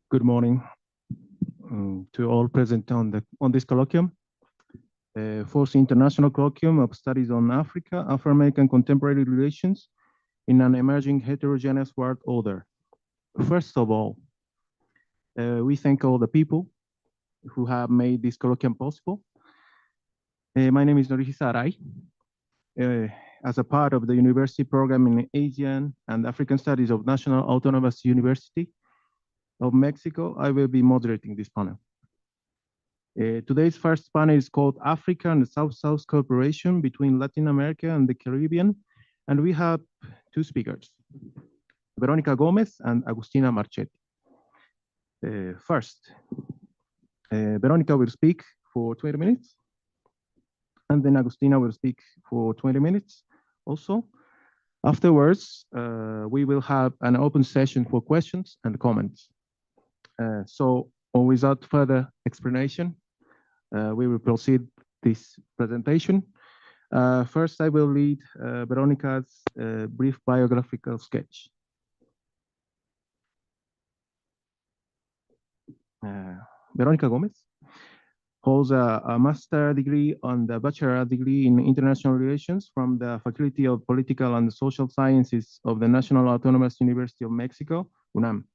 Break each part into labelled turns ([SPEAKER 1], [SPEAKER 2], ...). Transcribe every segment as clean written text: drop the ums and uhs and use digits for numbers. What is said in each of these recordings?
[SPEAKER 1] Good morning to all present on this colloquium. Fourth International Colloquium of Studies on Africa, Afro-American Contemporary Relations in an Emerging Heterogeneous World Order. First of all, we thank all the people who have made this colloquium possible. My name is Noriji Sarai. As a part of the university program in Asian and African Studies of National Autonomous University of Mexico, I will be moderating this panel. Today's first panel is called Africa and the South-South Cooperation between Latin America and the Caribbean. And we have two speakers, Verónica Gómez and Agustina Marchetti. First, Verónica will speak for 20 minutes. And then Agustina will speak for 20 minutes also. Afterwards, we will have an open session for questions and comments. So without further explanation, we will proceed this presentation. First, I will lead Veronica's brief biographical sketch. Verónica Gómez holds a master's degree and a bachelor's degree in international relations from the Faculty of Political and Social Sciences of the National Autonomous University of Mexico, UNAM.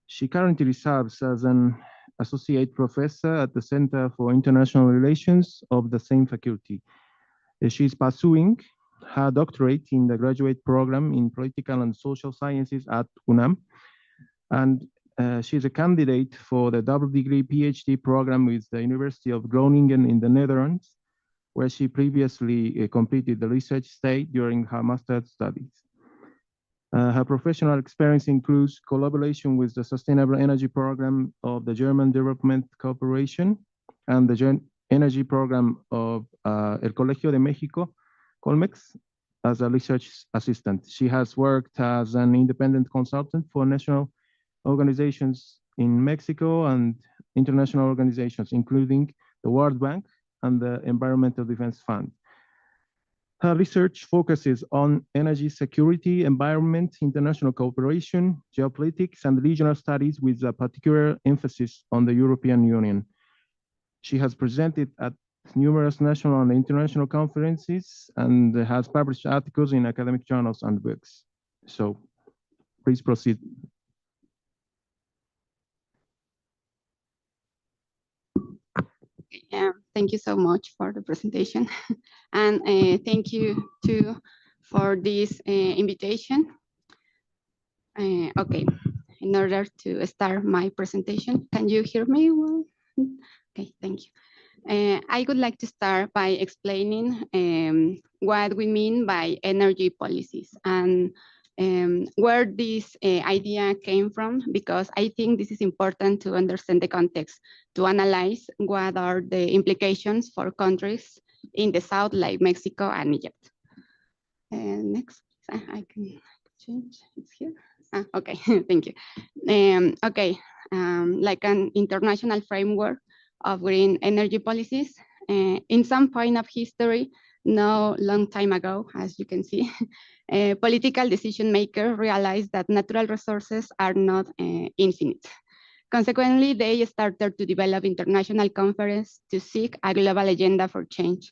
[SPEAKER 1] She currently serves as an associate professor at the Center for International Relations of the same faculty. She is pursuing her doctorate in the graduate program in Political and Social Sciences at UNAM. And she is a candidate for the double degree PhD program with the University of Groningen in the Netherlands, where she previously completed the research stage during her master's studies. Her professional experience includes collaboration with the Sustainable Energy Program of the German Development Corporation and the Energy Program of El Colegio de Mexico, Colmex, as a research assistant. She has worked as an independent consultant for national organizations in Mexico and international organizations, including the World Bank and the Environmental Defense Fund. Her research focuses on energy security, environment, international cooperation, geopolitics, and regional studies with a particular emphasis on the European Union. She has presented at numerous national and international conferences and has published articles in academic journals and books. So please proceed.
[SPEAKER 2] Thank you so much for the presentation. And thank you too for this invitation. Okay, in order to start my presentation, can you hear me well? Okay, thank you. I would like to start by explaining what we mean by energy policies and where this idea came from, because I think this is important to understand the context, to analyze what are the implications for countries in the South, like Mexico and Egypt. Next, I can change, it's here. Okay, thank you. Okay, like an international framework of green energy policies. In some point of history, no long time ago, as you can see, political decision makers realized that natural resources are not infinite. Consequently, they started to develop international conferences to seek a global agenda for change.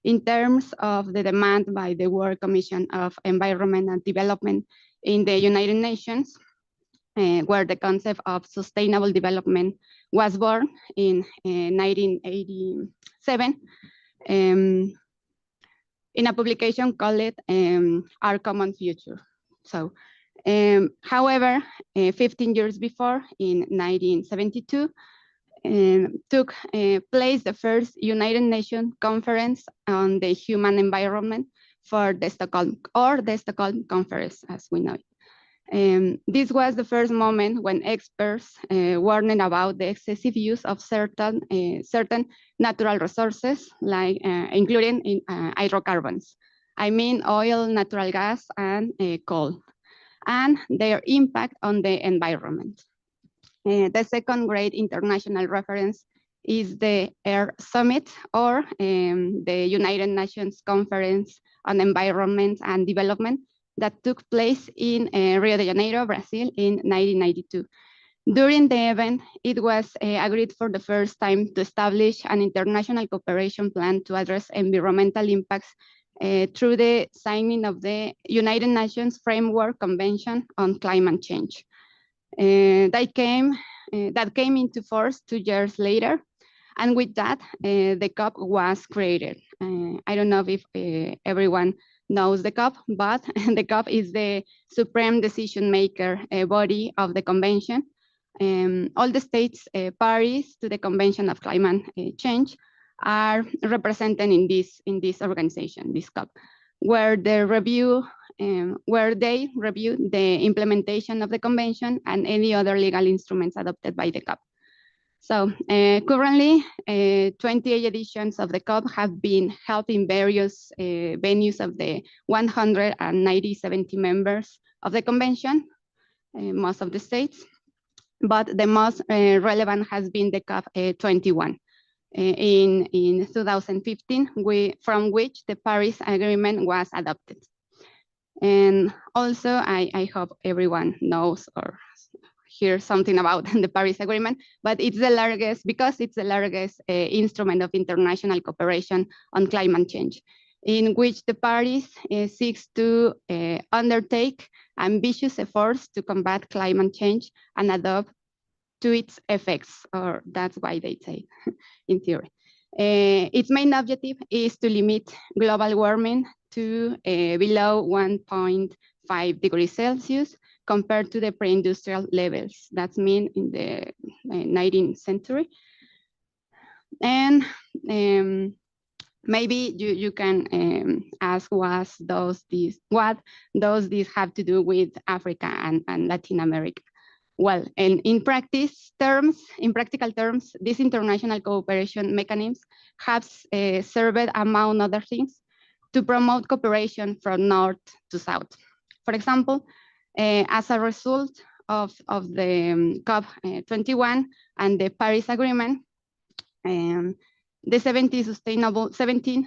[SPEAKER 2] In terms of the demand by the World Commission of Environment and Development in the United Nations, where the concept of sustainable development was born in 1987, in a publication called Our Common Future. So, however, 15 years before, in 1972, took place the first United Nations Conference on the Human Environment for the Stockholm Conference, as we know it. This was the first moment when experts warned about the excessive use of certain natural resources, like including hydrocarbons. I mean oil, natural gas, and coal, and their impact on the environment. The second great international reference is the Earth Summit, or the United Nations Conference on Environment and Development, that took place in Rio de Janeiro, Brazil in 1992. During the event, it was agreed for the first time to establish an international cooperation plan to address environmental impacts through the signing of the United Nations Framework Convention on Climate Change. That came into force 2 years later, and with that, the COP was created. I don't know if everyone knows the COP, but the COP is the supreme decision maker body of the convention. All the states parties to the Convention of Climate Change are represented in this organization, this COP, where they review the implementation of the convention and any other legal instruments adopted by the COP. So currently, 28 editions of the COP have been held in various venues of the 170 members of the convention, most of the states, but the most relevant has been the COP 21 in 2015, from which the Paris Agreement was adopted. And also, I hope everyone knows or hears something about the Paris Agreement, but it's the largest, because it's the largest instrument of international cooperation on climate change, in which the Paris seeks to undertake ambitious efforts to combat climate change and adapt to its effects, or that's why they say in theory. Its main objective is to limit global warming to below 1.5 degrees Celsius compared to the pre-industrial levels. That's mean in the 19th century. And maybe you can ask what does this have to do with Africa and Latin America? Well, and in practical terms, these international cooperation mechanisms have served, among other things, to promote cooperation from north to south. For example, as a result of the COP21 and the Paris Agreement, the 17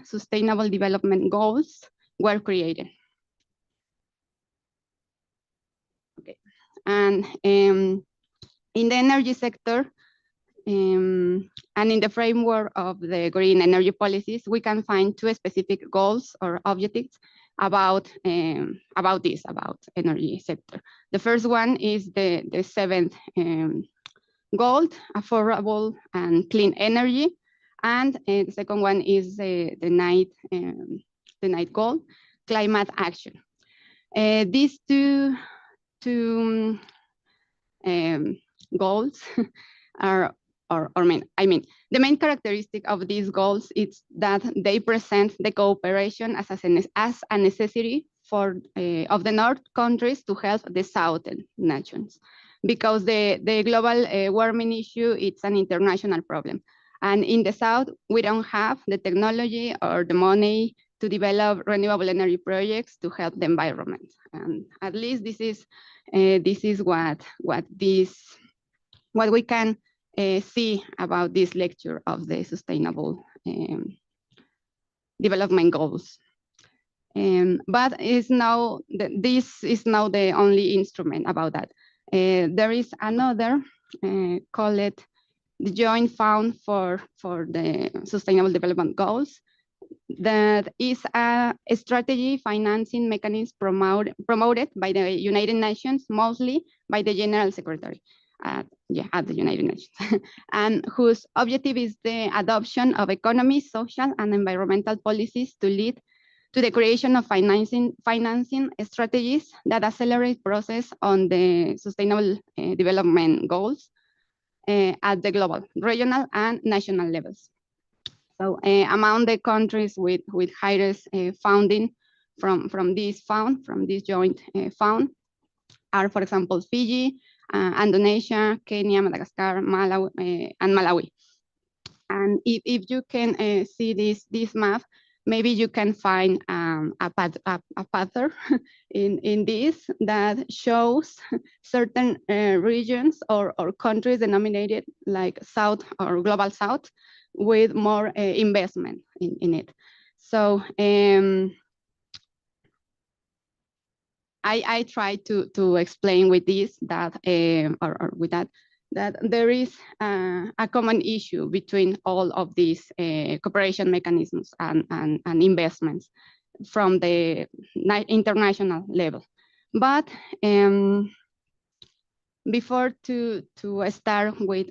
[SPEAKER 2] Sustainable Development Goals were created. Okay. And in the energy sector, and in the framework of the green energy policies, we can find 2 specific goals or objectives about energy sector. The first one is the 7th goal, affordable and clean energy, and the second one is the 9th goal, climate action. These two goals are, the main characteristic of these goals is that they present the cooperation as a necessity of the North countries to help the Southern nations, because the global warming issue, it's an international problem. And in the South, we don't have the technology or the money to develop renewable energy projects to help the environment. And at least this is what we can see about this lecture of the Sustainable Development Goals. But this is now the only instrument about that. There is another called the Joint Fund for the Sustainable Development Goals, that is a strategy financing mechanism promoted by the United Nations, mostly by the General Secretary at the United Nations, and whose objective is the adoption of economic, social, and environmental policies to lead to the creation of financing strategies that accelerate process on the Sustainable Development Goals at the global, regional, and national levels. So among the countries with highest funding from this joint fund are, for example, Fiji, Indonesia, Kenya, Madagascar, Malawi, and Malawi. And if you can see this map, maybe you can find a pattern in this that shows certain regions or countries denominated like South or Global South with more investment in it. So I try to explain with this that, or with that, that there is a common issue between all of these cooperation mechanisms and investments from the international level. But before to start with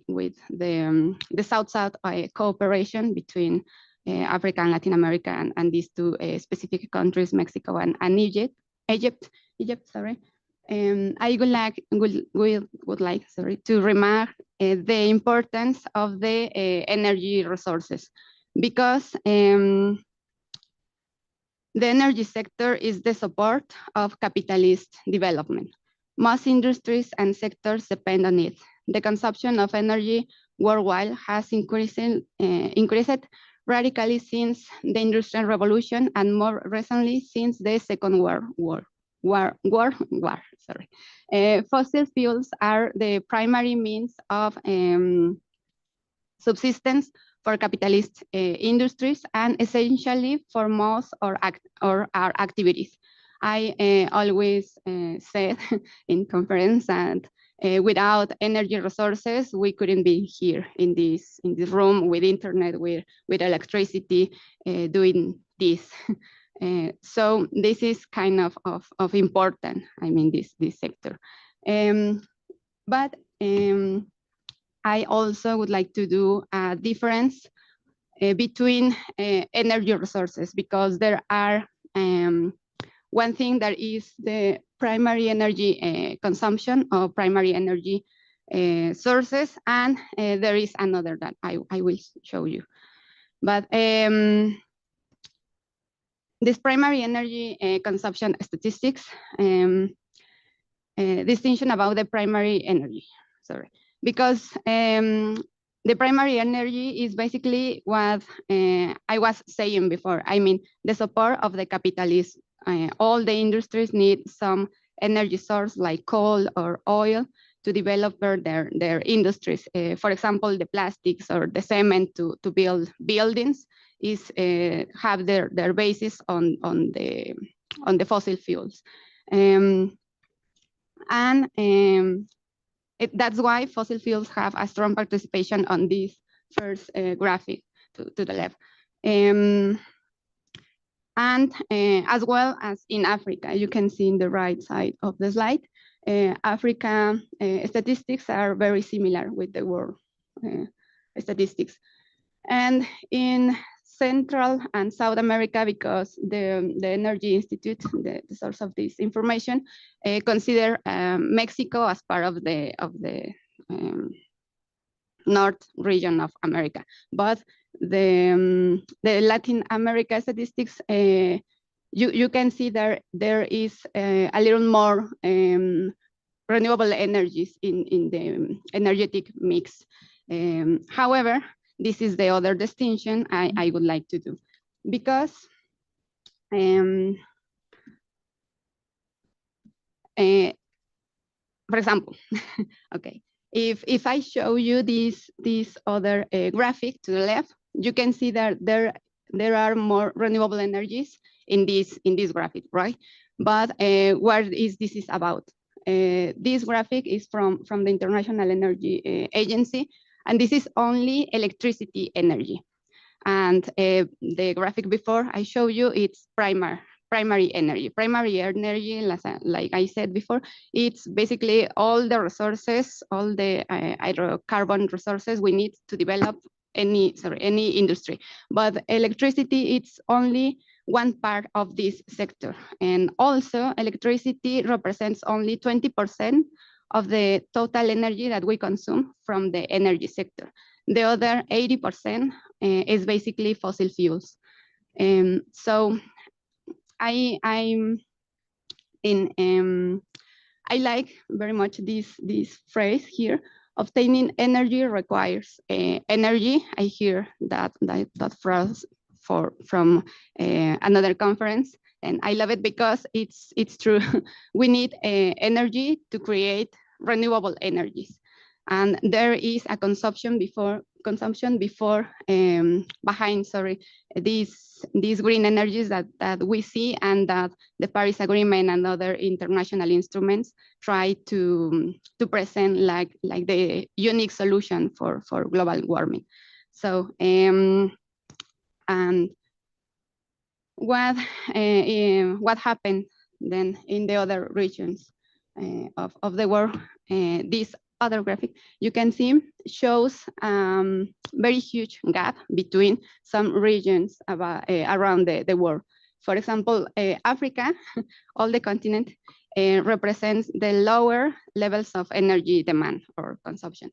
[SPEAKER 2] the South-South cooperation between Africa and Latin America and these two specific countries, Mexico and Egypt, sorry. I would like to remark the importance of the energy resources, because the energy sector is the support of capitalist development. Most industries and sectors depend on it. The consumption of energy worldwide has increased radically since the Industrial Revolution, and more recently since the Second World War. Fossil fuels are the primary means of subsistence for capitalist industries and essentially for most or our activities. I always said in conference that without energy resources, we couldn't be here in this room with internet, with electricity, doing this. So this is kind of important, I mean, this sector. But I also would like to do a difference between energy resources, because there are one thing that is the primary energy consumption or primary energy sources, and there is another that I will show you. But this primary energy consumption statistics, distinction about the primary energy, sorry, because the primary energy is basically what I was saying before. I mean, the support of the capitalists. All the industries need some energy source like coal or oil to develop their industries. For example, the plastics or the cement to build buildings is have their basis on the fossil fuels. That's why fossil fuels have a strong participation on this first graphic to the left. And as well as in Africa, you can see in the right side of the slide, Africa statistics are very similar with the world statistics. And in Central and South America, because the Energy Institute, the source of this information, consider Mexico as part of the North region of America. But the Latin America statistics, you can see there is a little more renewable energies in the energetic mix. However, this is the other distinction I would like to do, because for example, okay, if I show you this other graphic to the left, you can see that there are more renewable energies in this graphic, right? But what is this is about? This graphic is from the International Energy Agency, and this is only electricity energy. And the graphic before I show you, it's primary energy. Primary energy, like I said before, it's basically all the resources, all the hydrocarbon resources we need to develop any industry. But electricity, it's only one part of this sector. And also electricity represents only 20% of the total energy that we consume from the energy sector. The other 80% is basically fossil fuels. So I like very much this phrase here: obtaining energy requires energy. I hear that phrase from another conference, and I love it because it's true. We need energy to create renewable energies. And there is a consumption behind, sorry, these green energies that we see, and that the Paris Agreement and other international instruments try to present like the unique solution for global warming. So and what happened then in the other regions of the world? This other graphic you can see shows very huge gap between some regions around the world. For example, Africa, all the continent, represents the lower levels of energy demand or consumption.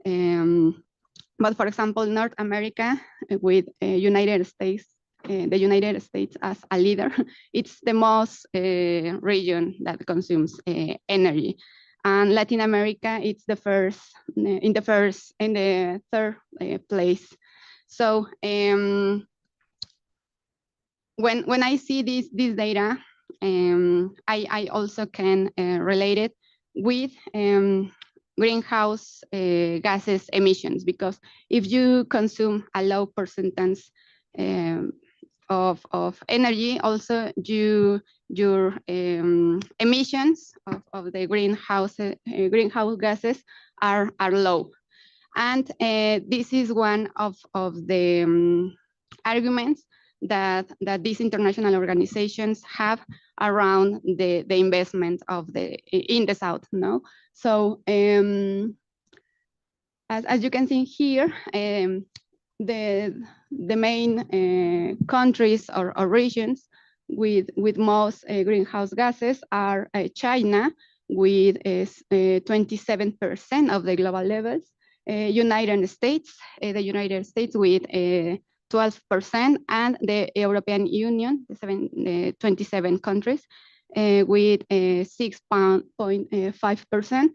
[SPEAKER 2] But for example, North America, with United States, the United States as a leader, it's the most region that consumes energy. And Latin America, it's the first, in the third place. So when I see this data, I also can relate it with greenhouse gases emissions, because if you consume a low percentage of energy, also your emissions of the greenhouse gases are low. And this is one of the arguments that these international organizations have around the investment in the South. No, so as you can see here, the main countries or regions with most greenhouse gases are China, with 27% of the global levels, United States with 12%, and the European Union, 27 countries, with 6.5%.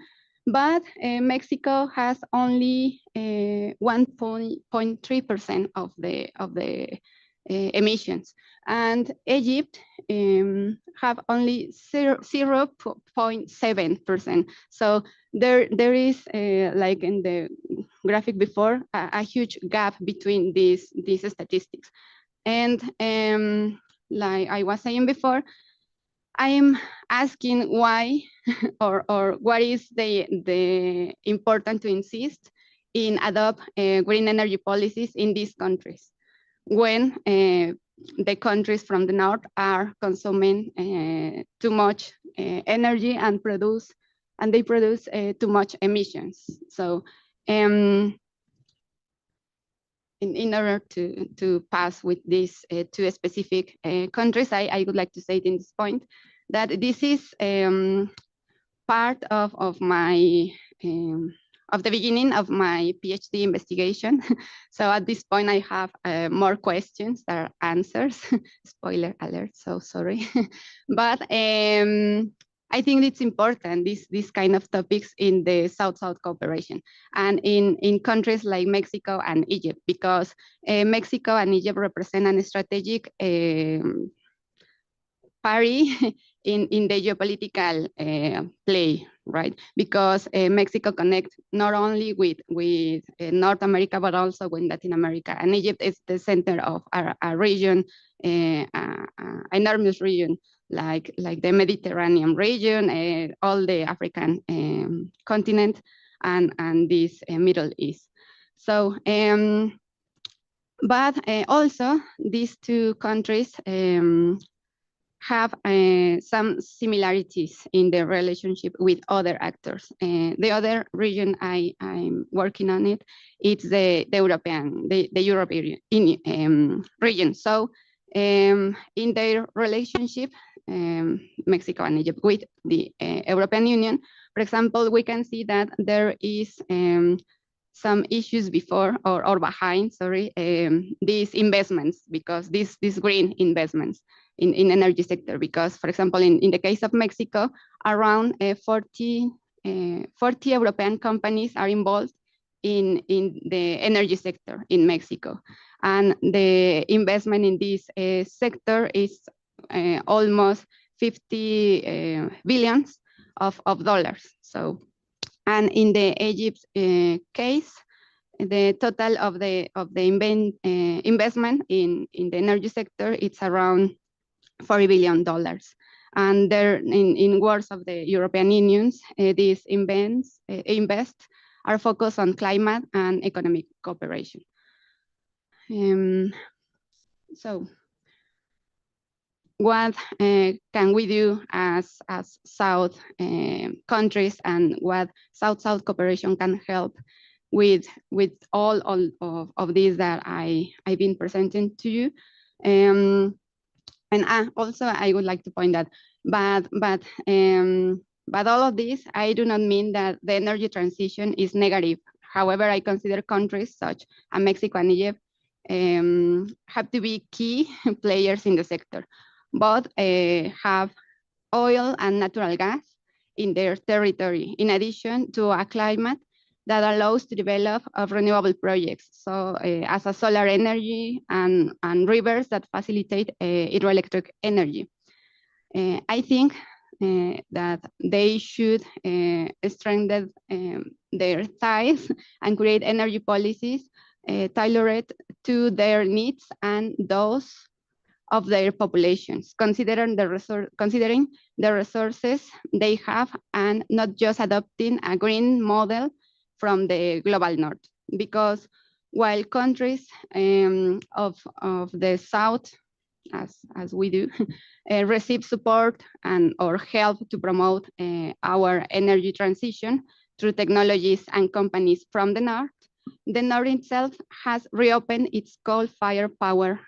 [SPEAKER 2] But Mexico has only 1.3% of the emissions, and Egypt have only 0.7%. So there is, like in the graphic before, a huge gap between these statistics. And like I was saying before, I'm asking why or what is the important to insist in adopt green energy policies in these countries when the countries from the north are consuming too much energy and they produce too much emissions. So in order to pass with these two specific countries, I would like to say in this point that this is part of my of the beginning of my PhD investigation. So at this point, I have more questions than answers. Spoiler alert, so sorry. But I think it's important, this kind of topics in the South-South cooperation and in countries like Mexico and Egypt, because Mexico and Egypt represent a strategic party in the geopolitical play, right? Because Mexico connects not only with North America, but also with Latin America. And Egypt is the center of a region, enormous region, like the Mediterranean region, all the African continent, and this Middle East. So, but also these two countries have some similarities in their relationship with other actors. The other region I'm working on it's the European region. So in their relationship, Mexico and Egypt with the European Union, for example, we can see that there is some issues before or behind, sorry, these investments, because these green investments in energy sector, because for example, in the case of Mexico, around 40 European companies are involved in the energy sector in Mexico. And the investment in this sector is almost 50 billions of dollars. So And in the Egypt case, the total of the investment in the energy sector, it's around $40 billion. And there, in words of the European Union, these invest are focused on climate and economic cooperation. So what can we do as South countries, and what South-South cooperation can help with all of these that I've been presenting to you. And also I would like to point that, but all of this, I do not mean that the energy transition is negative. However, I consider countries such as Mexico and Egypt have to be key players in the sector, but have oil and natural gas in their territory, in addition to a climate that allows to develop of renewable projects. So as a solar energy and rivers that facilitate hydroelectric energy. I think that they should strengthen their ties and create energy policies tailored to their needs and those of their populations, considering the resources they have, and not just adopting a green model from the global north. Because while countries of the South, as we do, receive support or help to promote our energy transition through technologies and companies from the North itself has reopened its coal-fired power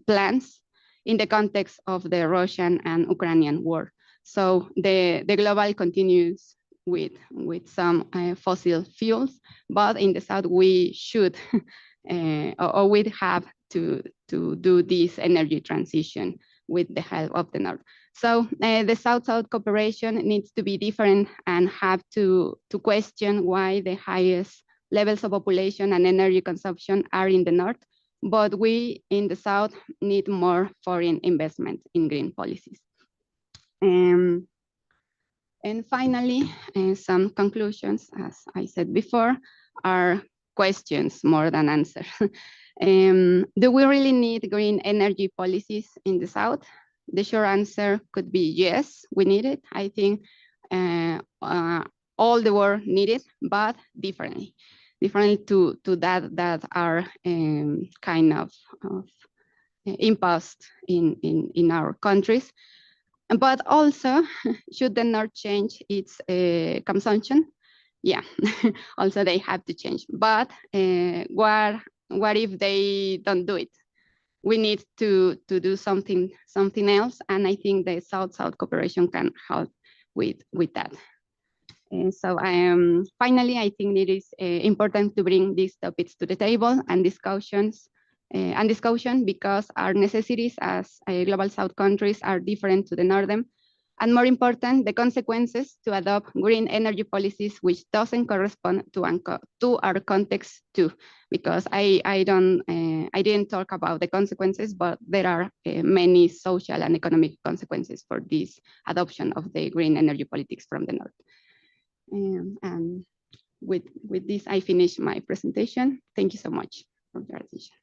[SPEAKER 2] plants in the context of the Russian and Ukrainian war. So the global continues with some fossil fuels, but in the South we should or we'd have to do this energy transition with the help of the North. So the South-South cooperation needs to be different and have to question why the highest levels of population and energy consumption are in the North, but we in the South need more foreign investment in green policies. And finally, some conclusions, as I said before, are questions more than answers. Do we really need green energy policies in the South? The short answer could be yes, we need it. I think all the world need it, but differently to that are kind of imposed in our countries. But also, should the North change its consumption? Yeah, also they have to change. But what if they don't do it? We need to do something else, and I think the South-South cooperation can help with that. So finally, I think it is important to bring these topics to the table and discussion because our necessities as global South countries are different to the Northern, and more important, the consequences to adopt green energy policies which doesn't correspond to our context too, because I didn't talk about the consequences, but there are many social and economic consequences for this adoption of the green energy politics from the North. And with this, I finish my presentation. Thank you so much for your attention.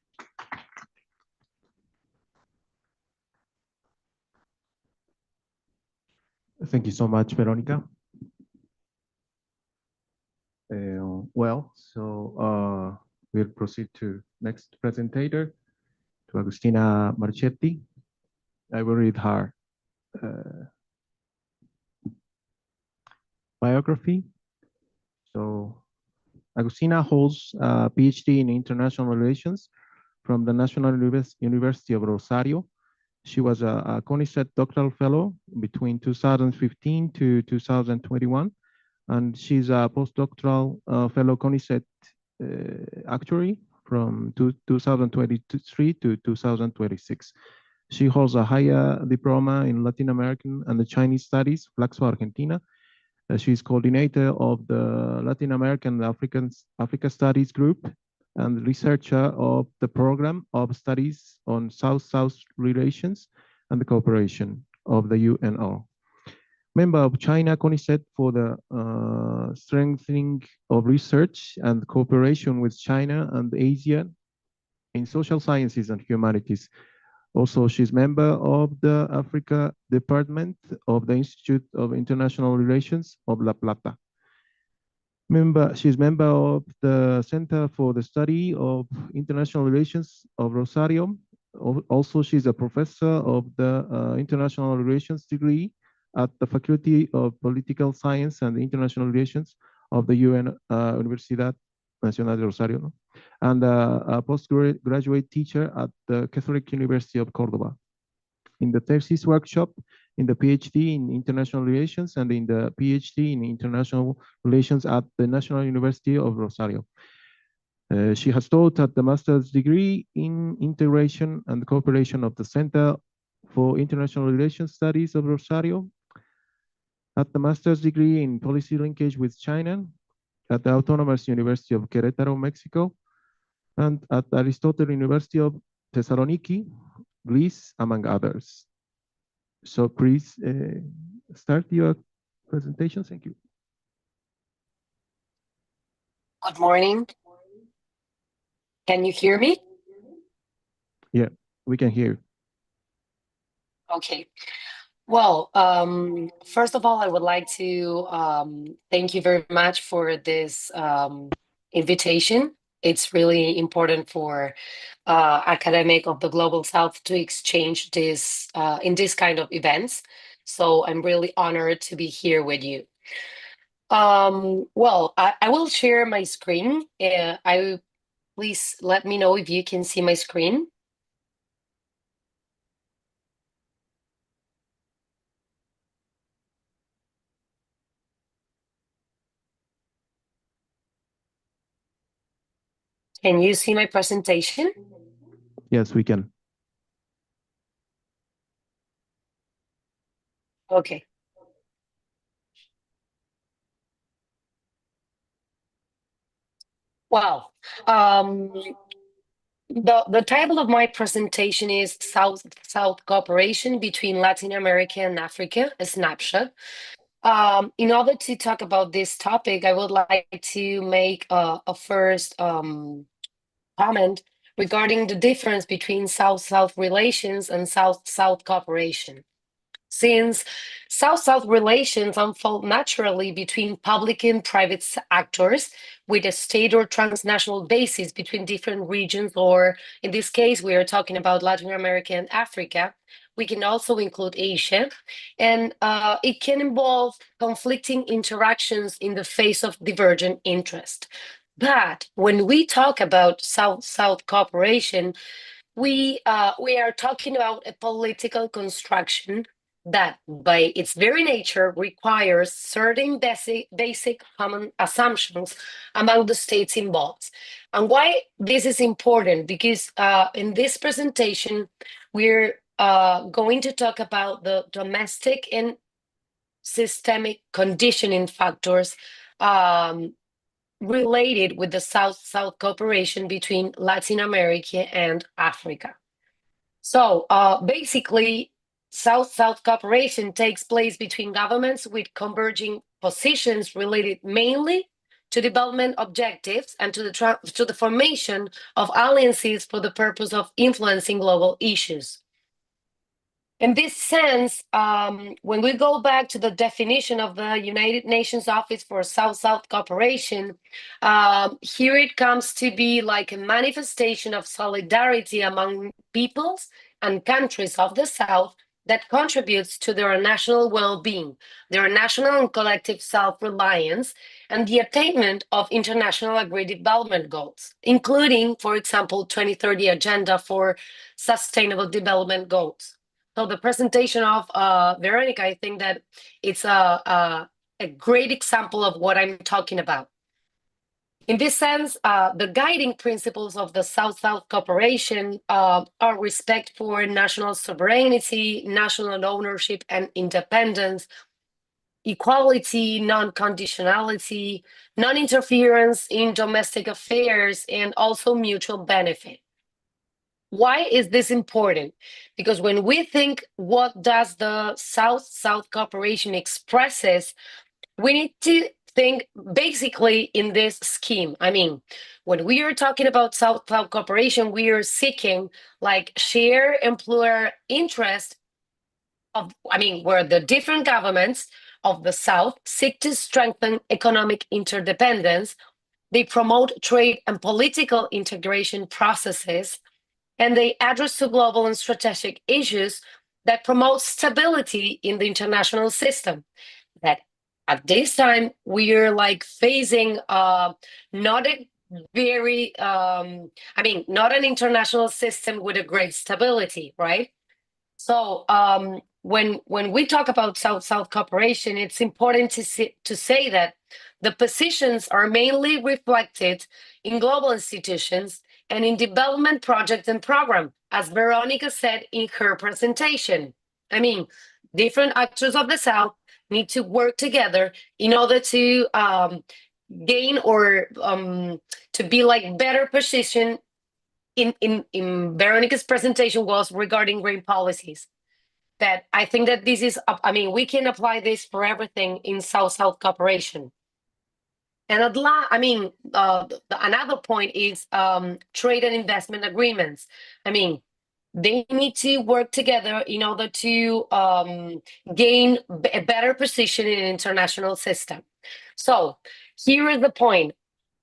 [SPEAKER 1] Thank you so much, Verónica. We'll proceed to next presenter, to Agustina Marchetti. I will read her biography. So Agustina holds a PhD in International Relations from the National University of Rosario. She was a CONICET doctoral fellow between 2015 to 2021, and she's a postdoctoral fellow CONICET actuary from 2023 to 2026. She holds a higher diploma in Latin American and the Chinese Studies, Flaxo, Argentina. She's coordinator of the Latin American Africa Studies Group and researcher of the Program of Studies on South-South Relations and the Cooperation of the UNO. Member of China CONICET for the strengthening of research and cooperation with China and Asia in social sciences and humanities. Also, she's member of the Africa Department of the Institute of International Relations of La Plata. She's member of the Center for the Study of International Relations of Rosario. Also, she's a professor of the International Relations degree at the Faculty of Political Science and International Relations of the UN Universidad Nacional de Rosario, and a postgraduate teacher at the Catholic University of Cordoba. In the thesis workshop, in the PhD in International Relations, and in the PhD in International Relations at the National University of Rosario. She has taught at the master's degree in integration and cooperation of the Center for International Relations Studies of Rosario, at the master's degree in policy linkage with China, at the Autonomous University of Querétaro, Mexico, and at Aristotle University of Thessaloniki, Greece, among others. So please start your presentation. Thank you.
[SPEAKER 3] Good morning. Can you hear me?
[SPEAKER 1] Yeah, we can hear.
[SPEAKER 3] Okay. Well, first of all, I would like to thank you very much for this invitation. It's really important for academic of the Global South to exchange this in this kind of events. So I'm really honored to be here with you. Well, I will share my screen. Please let me know if you can see my screen. Can you see my presentation?
[SPEAKER 1] Yes, we can.
[SPEAKER 3] Okay. Well, the title of my presentation is South Cooperation between Latin America and Africa, a snapshot. In order to talk about this topic, I would like to make a first comment regarding the difference between South-South relations and South-South cooperation. Since South-South relations unfold naturally between public and private actors with a state or transnational basis between different regions, or in this case, we are talking about Latin America and Africa. We can also include Asia, and it can involve conflicting interactions in the face of divergent interest. But when we talk about South-South cooperation, we are talking about a political construction that by its very nature requires certain basic common assumptions among the states involved. And why this is important? Because in this presentation, we're going to talk about the domestic and systemic conditioning factors related with the South-South cooperation between Latin America and Africa. So basically, South-South cooperation takes place between governments with converging positions related mainly to development objectives and to the formation of alliances for the purpose of influencing global issues. In this sense, when we go back to the definition of the United Nations Office for South-South Cooperation, here it comes to be like a manifestation of solidarity among peoples and countries of the South that contributes to their national well-being, their national and collective self-reliance, and the attainment of international agreed development goals, including, for example, 2030 Agenda for Sustainable Development Goals. So the presentation of Verónica, I think that it's a great example of what I'm talking about. In this sense, the guiding principles of the South-South cooperation are respect for national sovereignty, national ownership and independence, equality, non-conditionality, non-interference in domestic affairs, and also mutual benefit. why is this important? Because when we think what does the South-South cooperation expresses, we need to think basically in this scheme. I mean, when we are talking about South-South cooperation, we are seeking like share employer interest of, I mean, where the different governments of the South seek to strengthen economic interdependence. They promote trade and political integration processes, and they address to global and strategic issues that promote stability in the international system. That at this time we are like facing not a very not an international system with a great stability, right? So when we talk about South-South cooperation, it's important to say that the positions are mainly reflected in global institutions and in development projects and programs, as Veronica said in her presentation. I mean, different actors of the South need to work together in order to gain or to be like better positioned in Veronica's presentation was regarding green policies. That I think that this is, I mean, we can apply this for everything in South-South cooperation. And another point is trade and investment agreements. I mean, they need to work together in order to gain a better position in an international system. So here is the point.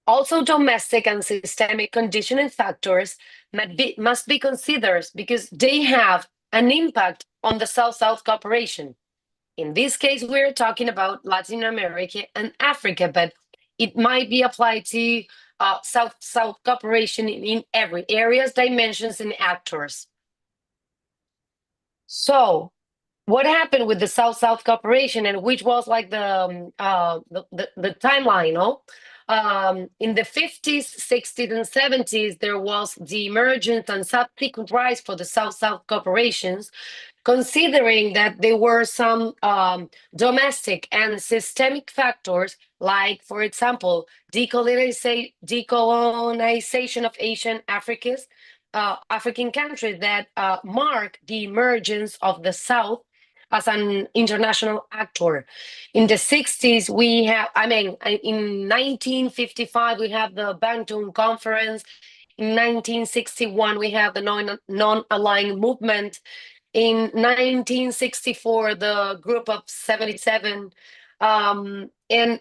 [SPEAKER 3] Also, domestic and systemic conditioning factors must be considered because they have an impact on the South-South cooperation. In this case, we're talking about Latin America and Africa, but it might be applied to South-South cooperation in every areas, dimensions, and actors. So, what happened with the South-South cooperation, and which was like the timeline, no? In the 50s, 60s, and 70s, there was the emergence and subsequent rise for the South-South cooperations, considering that there were some domestic and systemic factors, like, for example, decolonization of Asian African countries that mark the emergence of the South as an international actor. In the 60s, we have, in 1955, we have the Bandung Conference. In 1961, we have the non-aligned movement. In 1964, the Group of 77. And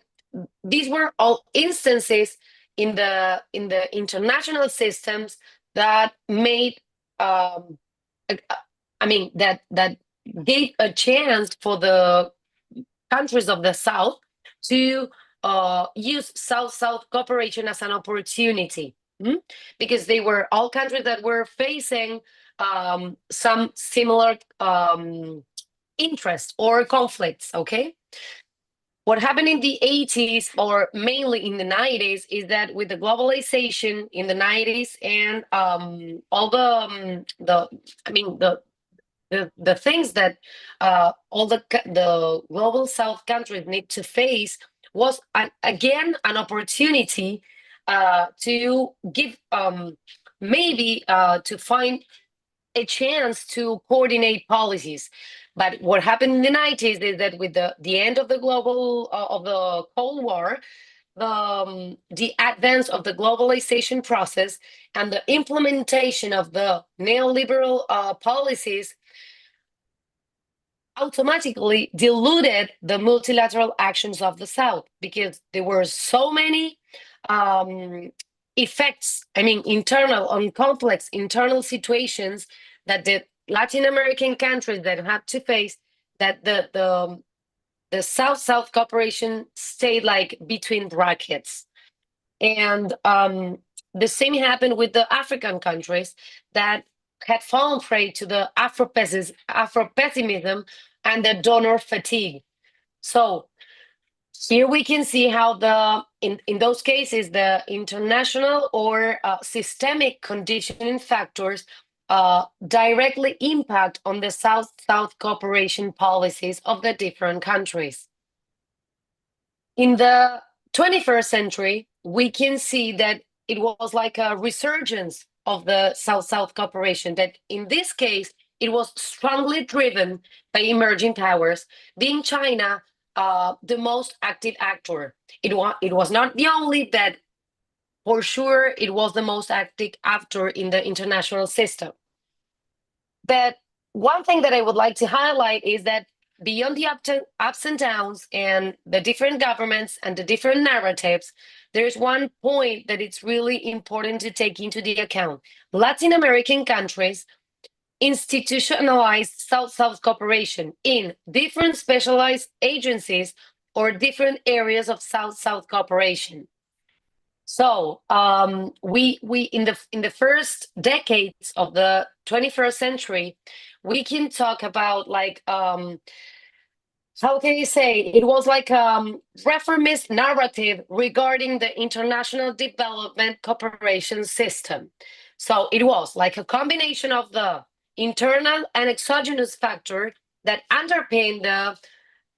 [SPEAKER 3] these were all instances in the international systems that made, that gave a chance for the countries of the South to use South-South cooperation as an opportunity, because they were all countries that were facing some similar interests or conflicts, okay? What happened in the 80s, or mainly in the 90s, is that with the globalization in the 90s and all the things that all the global South countries need to face was again an opportunity to give to find a chance to coordinate policies. But what happened in the 90s is that with the end of the Cold War, the advance of the globalization process and the implementation of the neoliberal policies automatically diluted the multilateral actions of the South, because there were so many effects, internal on complex internal situations that the Latin American countries that had to face, that the South-South cooperation stayed like between brackets. And the same happened with the African countries that had fallen prey to the Afro-pessimism and the donor fatigue. So here we can see how in those cases, the international or systemic conditioning factors directly impact on the South-South cooperation policies of the different countries. In the 21st century, we can see that it was like a resurgence of the South-South cooperation, that in this case, it was strongly driven by emerging powers, being China the most active actor. It was not the only, that for sure it was the most active actor in the international system. But one thing that I would like to highlight is that beyond the ups and downs and the different governments and the different narratives, there's one point that it's really important to take into the account. Latin American countries institutionalized South-South cooperation in different specialized agencies or different areas of South-South cooperation. So we in the first decades of the 21st century, we can talk about like how can you say, it was like reformist narrative regarding the international development cooperation system. So it was like a combination of the internal and exogenous factor that underpinned the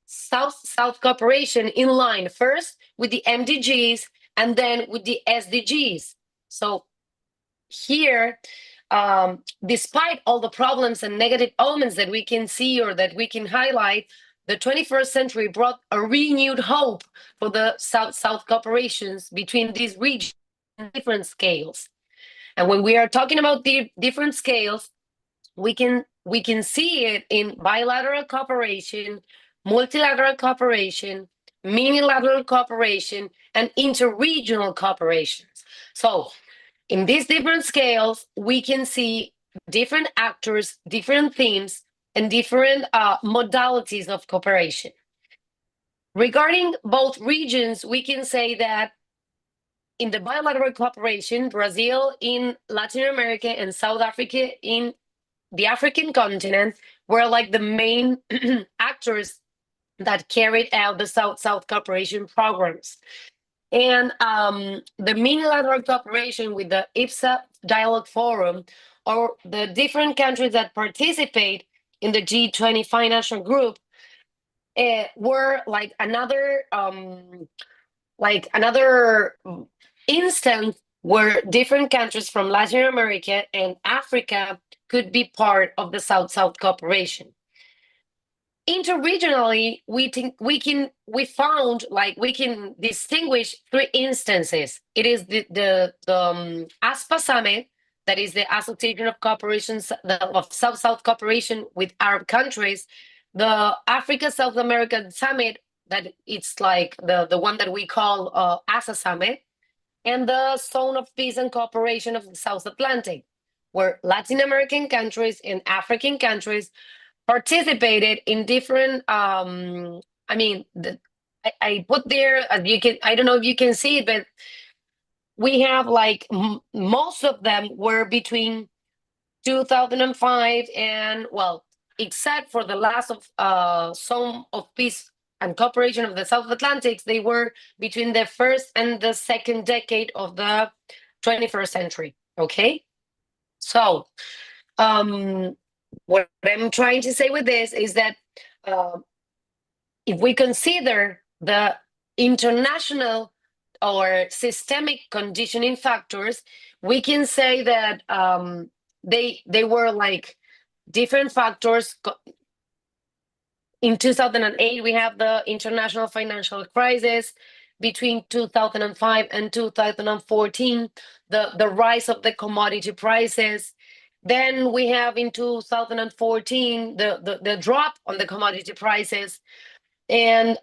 [SPEAKER 3] South-South cooperation in line first with the MDGs and then with the SDGs. So here, despite all the problems and negative omens that we can see or that we can highlight, the 21st century brought a renewed hope for the South-South cooperations between these regions on different scales. And when we are talking about the different scales, we can see it in bilateral cooperation, multilateral cooperation, minilateral cooperation, and interregional cooperations. So in these different scales, we can see different actors, different themes, and different modalities of cooperation. Regarding both regions, we can say that in the bilateral cooperation, Brazil in Latin America and South Africa in the African continent were like the main actors that carried out the South-South cooperation programs. And the minilateral cooperation with the IPSA Dialogue Forum, or the different countries that participate in the G20 financial group, were like another instance where different countries from Latin America and Africa could be part of the South-South cooperation. Interregionally, we can distinguish three instances. It is the ASPA summit, that is the Association of Cooperations of South-South cooperation with Arab countries, the Africa-South American summit, that it's like the one that we call ASA summit, and the Zone of Peace and Cooperation of the South Atlantic, where Latin American countries and African countries participated in different I put there, as you can, I don't know if you can see it, but we have like most of them were between 2005 and, well, except for the last of Zone of Peace and Cooperation of the South Atlantic, they were between the first and the second decade of the 21st century. Okay, so what I'm trying to say with this is that if we consider the international or systemic conditioning factors, we can say that they were like different factors. In 2008, we have the international financial crisis. Between 2005 and 2014, the rise of the commodity prices. Then we have in 2014 the drop on the commodity prices. And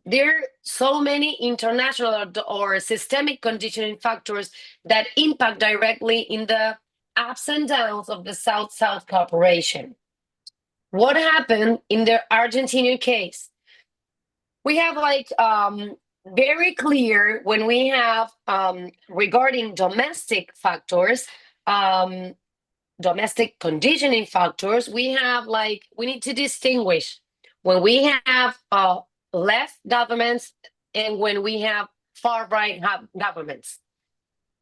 [SPEAKER 3] there are so many international or systemic conditioning factors that impact directly in the ups and downs of the South-South cooperation. What happened in the Argentinian case? We have like very clear when we have regarding domestic factors, domestic conditioning factors, we have like, we need to distinguish when we have left governments and when we have far-right governments.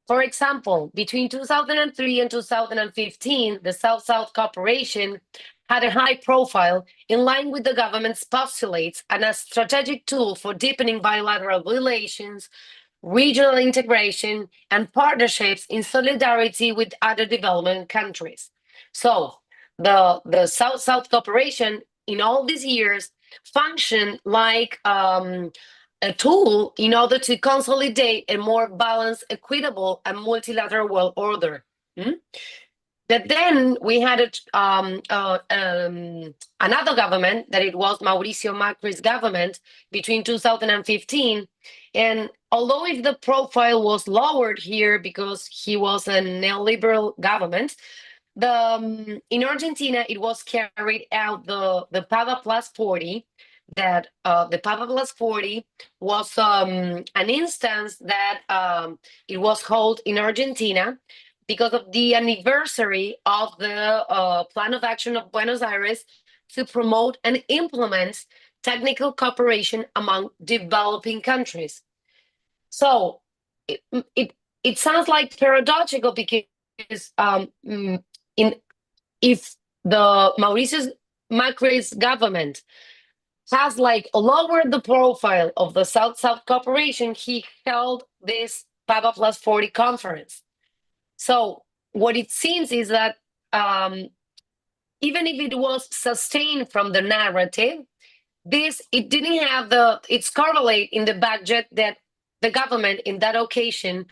[SPEAKER 3] For example, between 2003 and 2015, the South-South cooperation had a high profile in line with the government's postulates and a strategic tool for deepening bilateral relations, regional integration, and partnerships in solidarity with other development countries. So the South-South cooperation in all these years functioned like a tool in order to consolidate a more balanced, equitable, and multilateral world order. But then we had another government, that it was Mauricio Macri's government between 2015. And although if the profile was lowered here because he was a neoliberal government, in Argentina, it was carried out the Pava Plus 40, that the Pava Plus 40 was an instance that it was held in Argentina because of the anniversary of the Plan of Action of Buenos Aires to promote and implement technical cooperation among developing countries. So it sounds like paradoxical because if the Mauricio Macri's government has like lowered the profile of the South-South cooperation, he held this Pava Plus 40 conference. So what it seems is that even if it was sustained from the narrative, it didn't have its correlate in the budget that the government in that occasion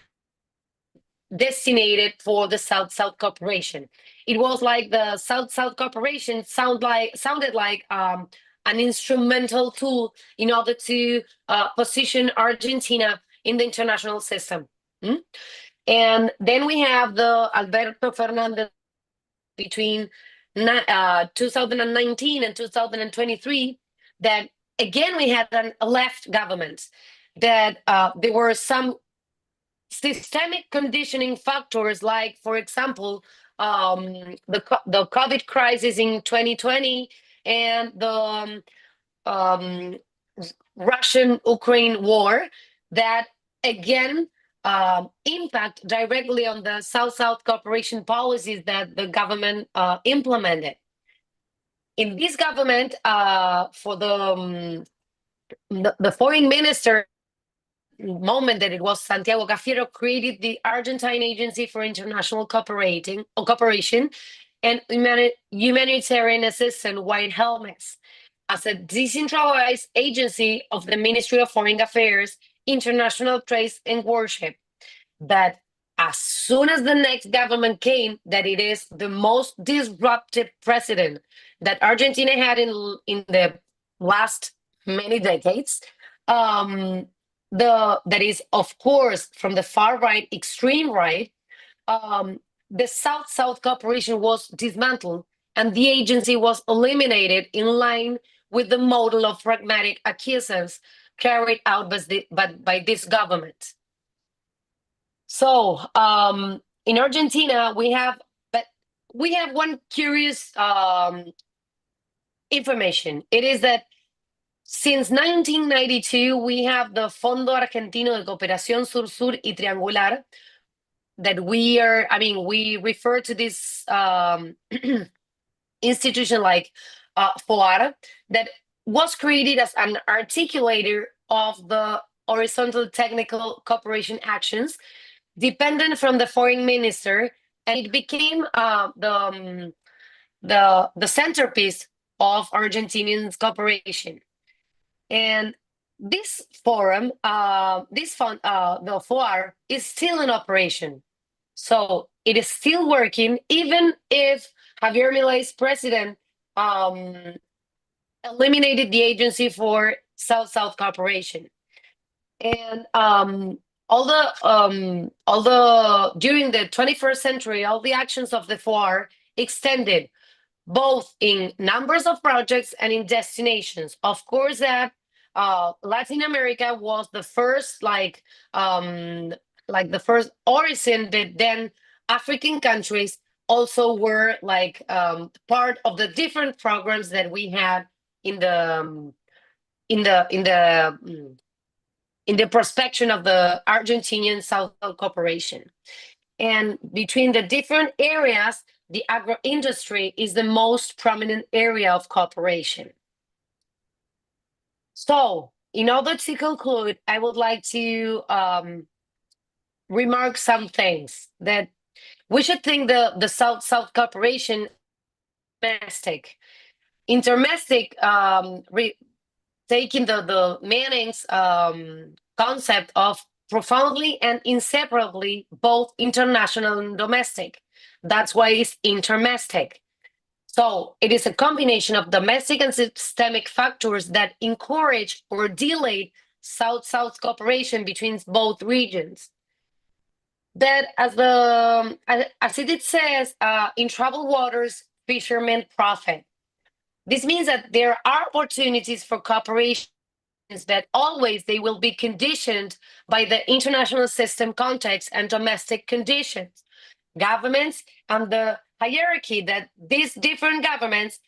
[SPEAKER 3] designated for the South-South cooperation. It was like the South-South cooperation sounded like an instrumental tool in order to position Argentina in the international system. And then we have the Alberto Fernandez between 2019 and 2023, that again we had a left government, that there were some systemic conditioning factors, like, for example, the COVID crisis in 2020 and the Russian-Ukraine war, that again impact directly on the South-South cooperation policies that the government implemented. In this government, for the foreign minister moment, that it was Santiago Cafiero, created the Argentine Agency for International Cooperation and Humanitarian Assistance, White Helmets, as a decentralized agency of the Ministry of Foreign Affairs, International Trade and Worship. That as soon as the next government came, that it is the most disruptive president that Argentina had in the last many decades. That is, of course, from the far right, extreme right. The South-South cooperation was dismantled and the agency was eliminated in line with the model of pragmatic acquiescence carried out by this government. So in Argentina, we have one curious information. It is that since 1992, we have the Fondo Argentino de Cooperación Sur-Sur y Triangular, that we refer to this institution like FOAR, that was created as an articulator of the horizontal technical cooperation actions dependent from the foreign minister, and it became the centerpiece of Argentinian cooperation. And this forum, the FOAR, is still in operation. So it is still working, even if Javier Milei's president eliminated the agency for South-South cooperation. And although during the 21st century, all the actions of the FOAR extended both in numbers of projects and in destinations. Of course, that Latin America was the first, the first origin, but then African countries also were part of the different programs that we had in the prospection of the Argentinian South cooperation. And between the different areas, the agro-industry is the most prominent area of cooperation. So in order to conclude, I would like to remark some things that we should think the South-South cooperation domestic. Intermestic, taking the Manning's concept of profoundly and inseparably both international and domestic. That's why it's intermestic. So it is a combination of domestic and systemic factors that encourage or delay South-South cooperation between both regions. That as it says, in troubled waters, fishermen profit. This means that there are opportunities for cooperation, but always they will be conditioned by the international system context and domestic conditions. Governments and the hierarchy that these different governments,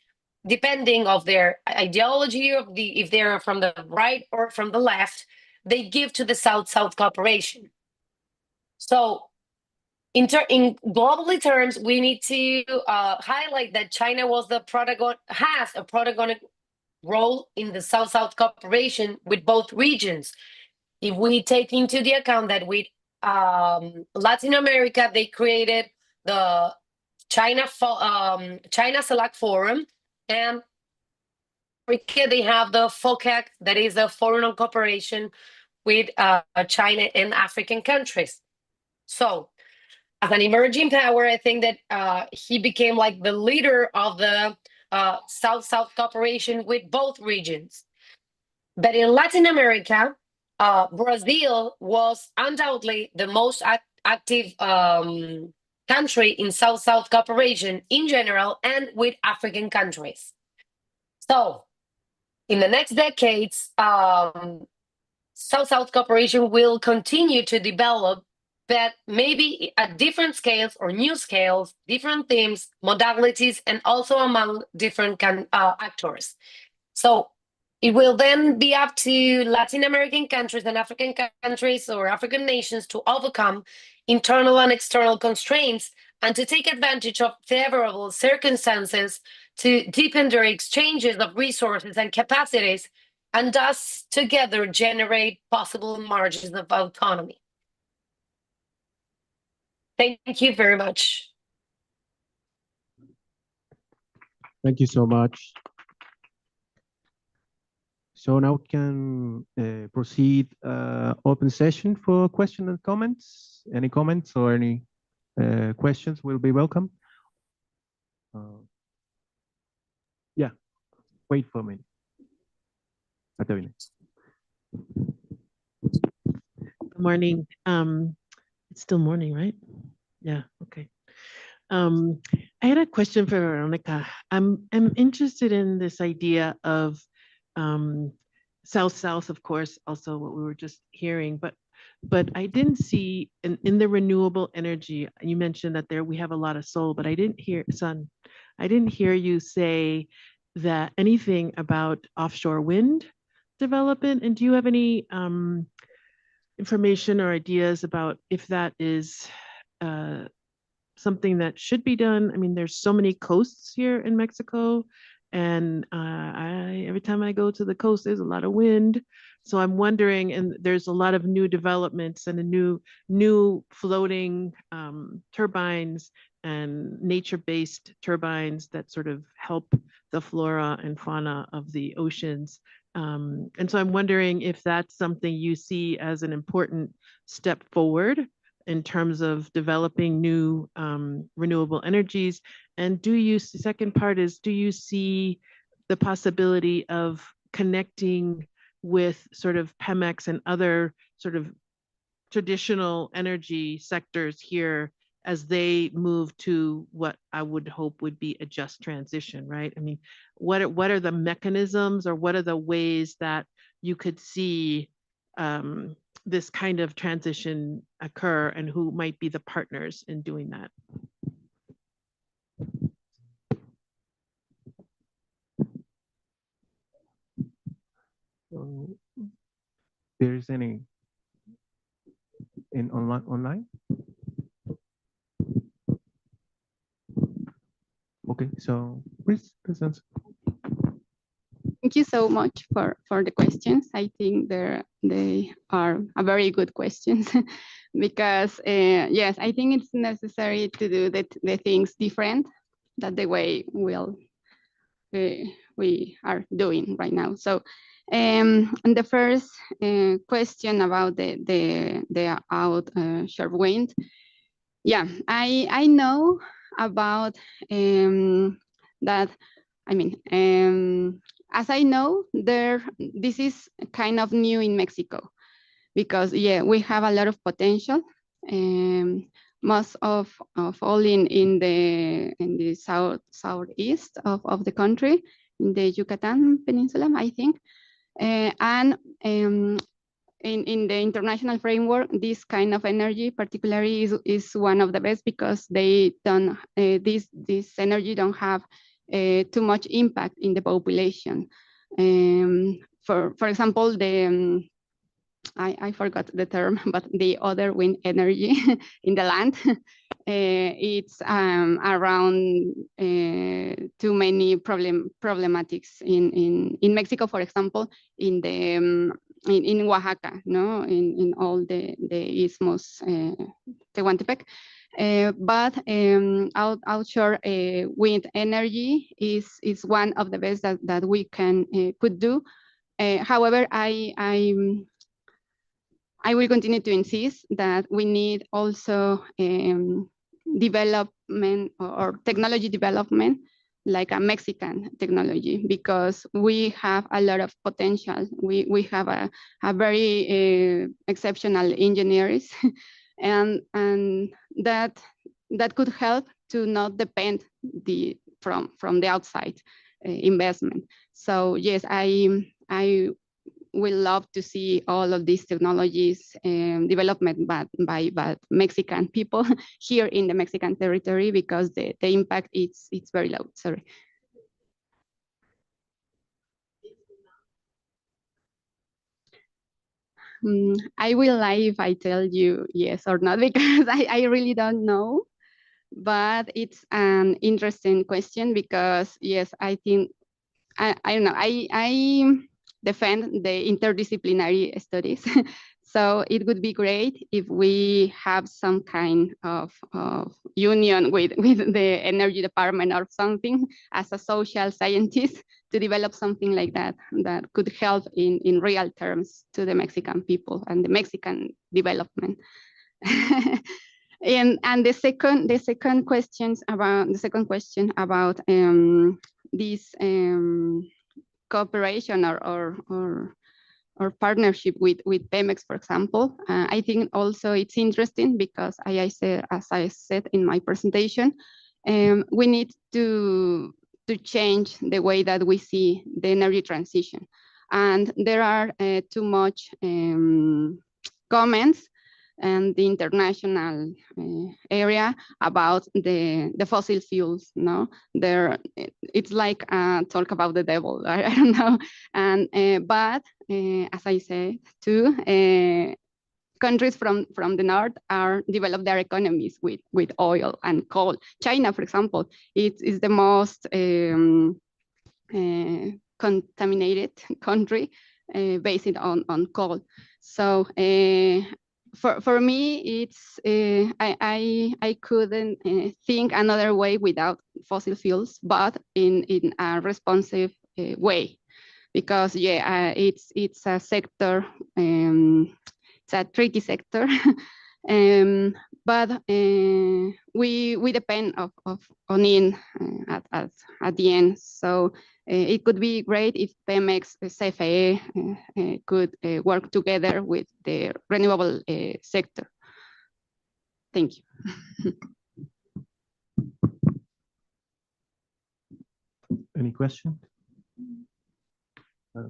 [SPEAKER 3] depending of their ideology of if they're from the right or from the left, they give to the South-South cooperation. So in globally terms, we need to highlight that China has a protagonic role in the South-South cooperation with both regions. If we take into the account that with Latin America, they created the China Select Forum, and Africa, they have the FOCAC, that is the Forum on Cooperation with China and African countries. So as an emerging power, I think that he became like the leader of the South-South cooperation with both regions. But in Latin America, Brazil was undoubtedly the most active country in South-South cooperation in general and with African countries. So in the next decades, South-South cooperation will continue to develop, but maybe at different scales or new scales, different themes, modalities, and also among different actors. So it will then be up to Latin American countries and African countries or African nations to overcome internal and external constraints and to take advantage of favorable circumstances to deepen their exchanges of resources and capacities, and thus together generate possible margins of autonomy. Thank you very much.
[SPEAKER 1] Thank you so much. So now we can proceed open session for questions and comments. Any comments or any questions will be welcome. Yeah, wait for a minute.
[SPEAKER 4] Good morning. It's still morning, right? Yeah, okay. I had a question for Veronica. I'm interested in this idea of South-South, of course, also what we were just hearing, but I didn't see in the renewable energy, you mentioned that there we have a lot of solar, but I didn't hear you say that anything about offshore wind development. And do you have any information or ideas about if that is something that should be done? I mean, there's so many coasts here in Mexico, and every time I go to the coast, there's a lot of wind. So I'm wondering, and there's a lot of new developments and new floating turbines and nature-based turbines that sort of help the flora and fauna of the oceans. And so I'm wondering if that's something you see as an important step forward in terms of developing new renewable energies. And second part is, do you see the possibility of connecting with sort of Pemex and other sort of traditional energy sectors here as they move to what I would hope would be a just transition, right? I mean, what are the mechanisms or what are the ways that you could see this kind of transition occur, and who might be the partners in doing that?
[SPEAKER 1] There's any in online? Okay, so please answer.
[SPEAKER 2] thank you so much for the questions. I think they are a very good questions because yes, I think it's necessary to do the things different than the way we are doing right now. So and the first question about the offshore wind. Yeah, I know about that. I mean, as I know, this is kind of new in Mexico because yeah, we have a lot of potential. Most of all in the southeast of the country, in the Yucatan Peninsula, I think, and in the international framework, this kind of energy particularly is one of the best because they don't this energy don't have too much impact in the population. For example, the I forgot the term, but the other wind energy in the land, it's around too many problematics in Mexico, for example, in the in Oaxaca, no, in all the istmos, Tehuantepec. But outshore wind energy is one of the best that we could do. However, I will continue to insist that we need also development or technology development like a Mexican technology, because we have a lot of potential. We have a very exceptional engineers and that could help to not depend from the outside investment. So yes, I will love to see all of these technologies development by Mexican people here in the Mexican territory, because the impact it's very low. Sorry. I will lie if I tell you yes or not, because I really don't know. But it's an interesting question because yes, I think I don't know. I defend the interdisciplinary studies. So it would be great if we have some kind of union with the energy department or something as a social scientist to develop something like that could help in real terms to the Mexican people and the Mexican development. And the second question about this cooperation or partnership with Pemex, for example. I think also it's interesting because as I said in my presentation, we need to change the way that we see the energy transition. And there are too much comments and the international area about the fossil fuels. No, it's like talk about the devil. I don't know. And but as I said too, countries from the north are develop their economies with oil and coal. China, for example, it is the most contaminated country based on coal. So for me, it's I couldn't think another way without fossil fuels, but in a responsive way, because yeah, it's a sector, it's a tricky sector, but we depend on it at the end. So it could be great if Pemex, CFE could work together with the renewable sector. Thank you.
[SPEAKER 1] Any question?
[SPEAKER 5] I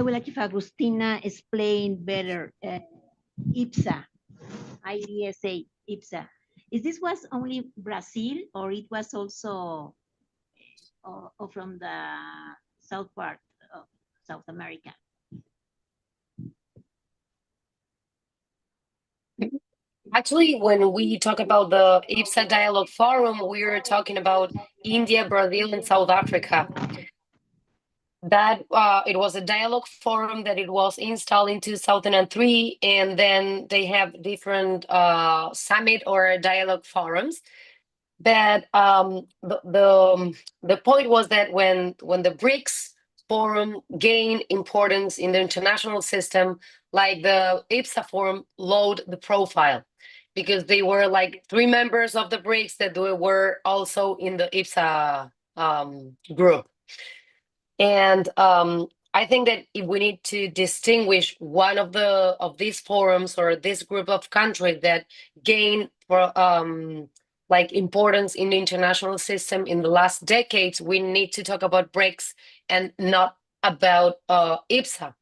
[SPEAKER 5] would like if Agustina explained better IPSA, IDSA, IPSA. Is this was only Brazil or it was also or from the south part of South America?
[SPEAKER 3] Actually, when we talk about the IPSA Dialogue Forum, we are talking about India, Brazil, and South Africa. That it was a dialogue forum that it was installed in 2003, and then they have different summit or dialogue forums. But the point was that when the BRICS forum gained importance in the international system, like the IPSA forum lowered the profile, because they were like 3 members of the BRICS that were also in the IPSA group. And I think that if we need to distinguish one of these forums or this group of countries that gain like importance in the international system in the last decades, we need to talk about BRICS and not about IPSA.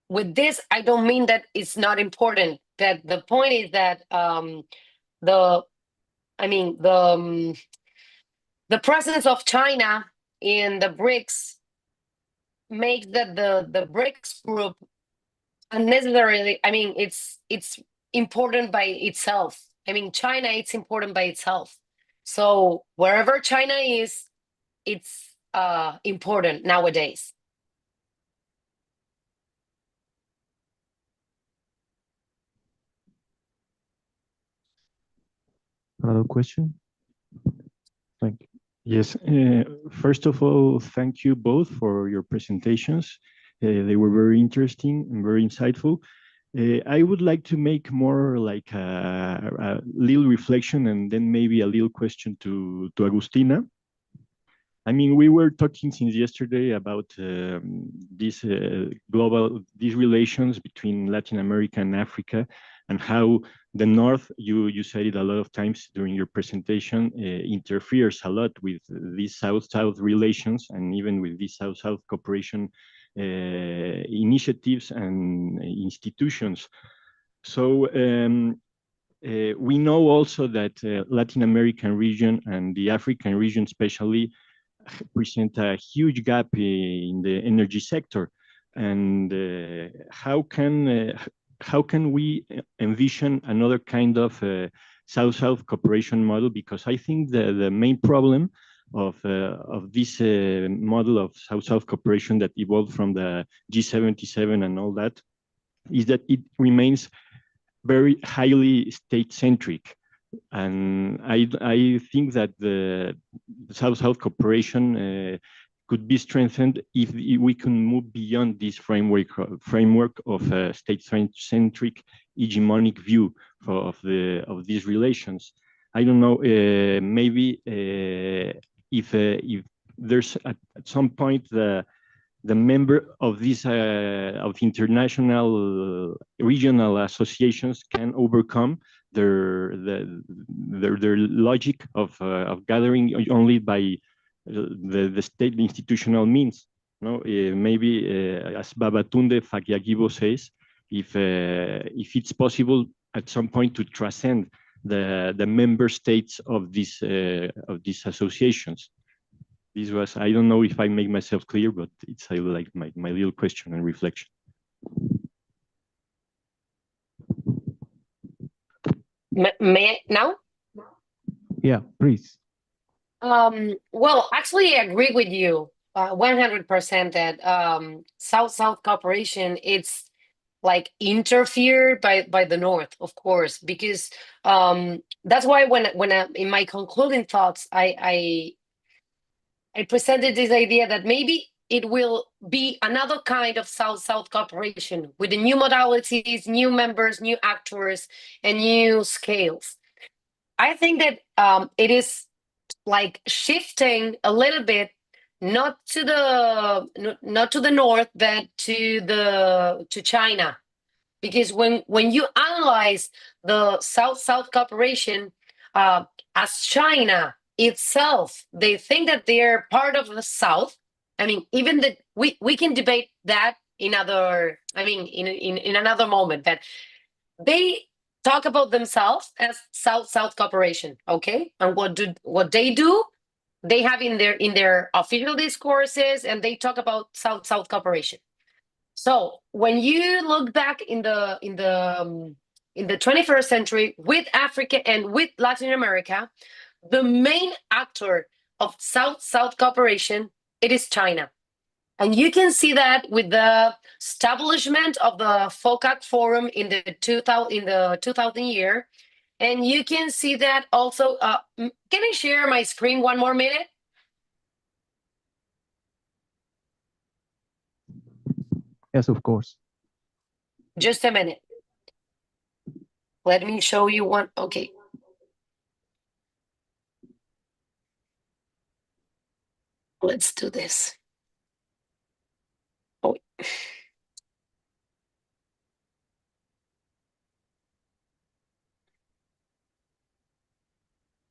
[SPEAKER 3] With this, I don't mean that it's not important. That the point is that the presence of China in the BRICS makes that the BRICS group unnecessarily, it's important by itself. China, it's important by itself. So wherever China is, it's important nowadays.
[SPEAKER 1] Another question? Thank you.
[SPEAKER 6] Yes, first of all, thank you both for your presentations. They were very interesting and very insightful. I would like to make more like a little reflection and then maybe a little question to Agustina. We were talking since yesterday about these relations between Latin America and Africa, and how the North, you said it a lot of times during your presentation, interferes a lot with these South-South relations and even with these South-South cooperation initiatives and institutions. So we know also that Latin American region and the African region especially present a huge gap in the energy sector. And how can we envision another kind of South-South cooperation model? Because I think the main problem of this model of South-South cooperation that evolved from the G77 and all that is that it remains very highly state-centric. And I think that the South-South cooperation could be strengthened if we can move beyond this framework of state-centric hegemonic view of these relations. I don't know, maybe if there's at some point the member of these of international regional associations can overcome their logic of gathering only by the state institutional means. No, maybe as Babatunde Fagiagibo says, if it's possible at some point to transcend the member states of these associations. This was, I don't know if I make myself clear, but it's like my little question and reflection.
[SPEAKER 3] May I now?
[SPEAKER 1] Yeah, please.
[SPEAKER 3] Well, actually, I agree with you 100% that South-South cooperation, it's like interfered by the North, of course, because that's why when in my concluding thoughts, I presented this idea that maybe it will be another kind of South-South cooperation with the new modalities, new members, new actors, and new scales. I think that it is like shifting a little bit, not to the North, but to China, because when you analyze the South-South cooperation as China itself, they think that they're part of the South. Even that we can debate that in other, in another moment, but they talk about themselves as South-South cooperation, okay? And what they do, they have in their official discourses, and they talk about South-South cooperation. So when you look back in the in the 21st century with Africa and with Latin America, the main actor of South-South cooperation, it is China. And you can see that with the establishment of the FOCAC Forum in the 2000 year. And you can see that also, can I share my screen one more minute?
[SPEAKER 1] Yes, of course.
[SPEAKER 3] Just a minute. Let me show you one, okay. Let's do this. Oh.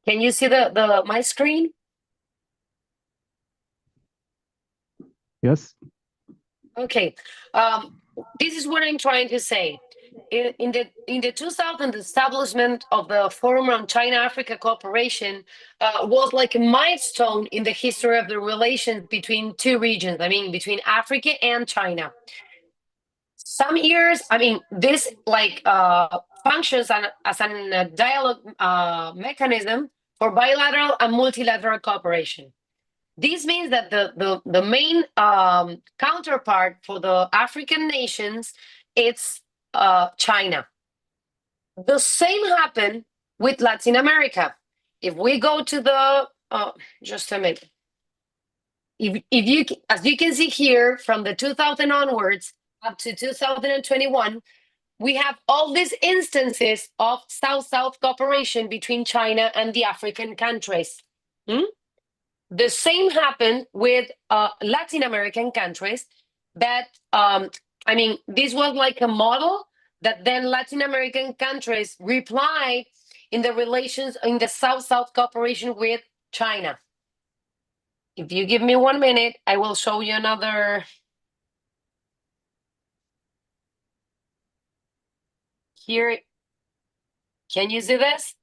[SPEAKER 3] Can you see my screen?
[SPEAKER 1] Yes.
[SPEAKER 3] Okay. This is what I'm trying to say. In the 2000 establishment of the Forum on China-Africa Cooperation was like a milestone in the history of the relations between two regions. I mean, between Africa and China. Some years, I mean, this like functions as a dialogue mechanism for bilateral and multilateral cooperation. This means that the main counterpart for the African nations, it's China. The same happened with Latin America. If we go to the, just a minute. If you, as you can see here, from the 2000 onwards up to 2021, we have all these instances of South-South cooperation between China and the African countries. The same happened with Latin American countries that, I mean, this was like a model that then Latin American countries replied in the relations, in the South-South cooperation with China. If you give me 1 minute, I will show you another. Here, can you see this?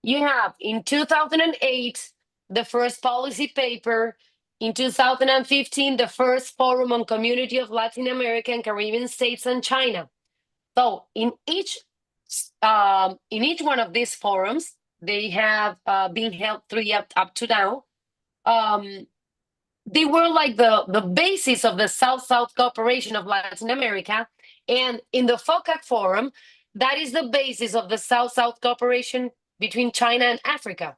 [SPEAKER 3] You have in 2008, the first policy paper. In 2015, the first forum on Community of Latin American, Caribbean States and China. So in each one of these forums, they have been held 3 up to now. They were like the basis of the South-South cooperation of Latin America. And in the FOCAC Forum, that is the basis of the South-South cooperation between China and Africa.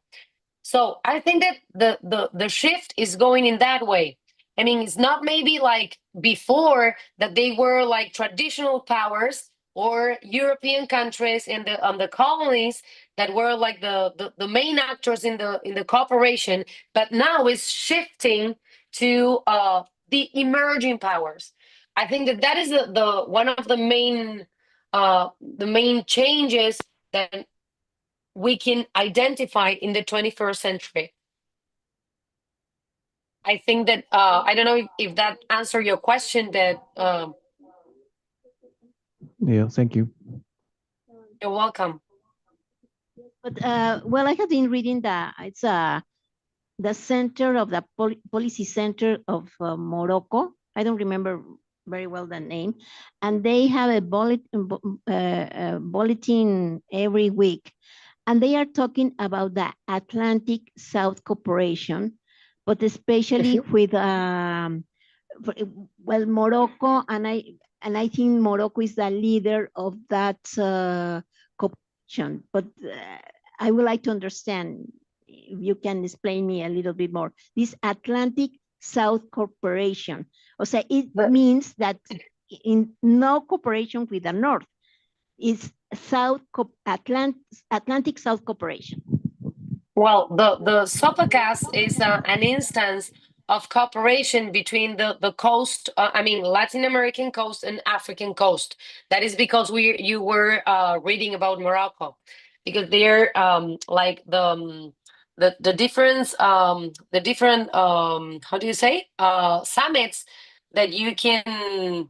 [SPEAKER 3] So I think that the shift is going in that way. I mean, it's not maybe like before that they were like traditional powers or European countries in the colonies that were like the main actors in the cooperation, but now it's shifting to the emerging powers. I think that is the one of the main changes that we can identify in the 21st century. I think that I don't know if that answered your question. That
[SPEAKER 1] Yeah, thank you.
[SPEAKER 3] you're welcome.
[SPEAKER 5] But well, I have been reading that it's the center of the policy center of Morocco. I don't remember very well the name, and they have a bulletin every week, and they are talking about the Atlantic South cooperation, but especially with well, Morocco, and I think Morocco is the leader of that cooperation. But I would like to understand if you can explain me a little bit more. This Atlantic South cooperation, o sea, it means that in no cooperation with the North, it's Atlantic South cooperation.
[SPEAKER 3] Well, the SOPACAS is an instance of cooperation between the coast, I mean, Latin American coast and African coast. That is because you were reading about Morocco, because they're like the different how do you say summits that you can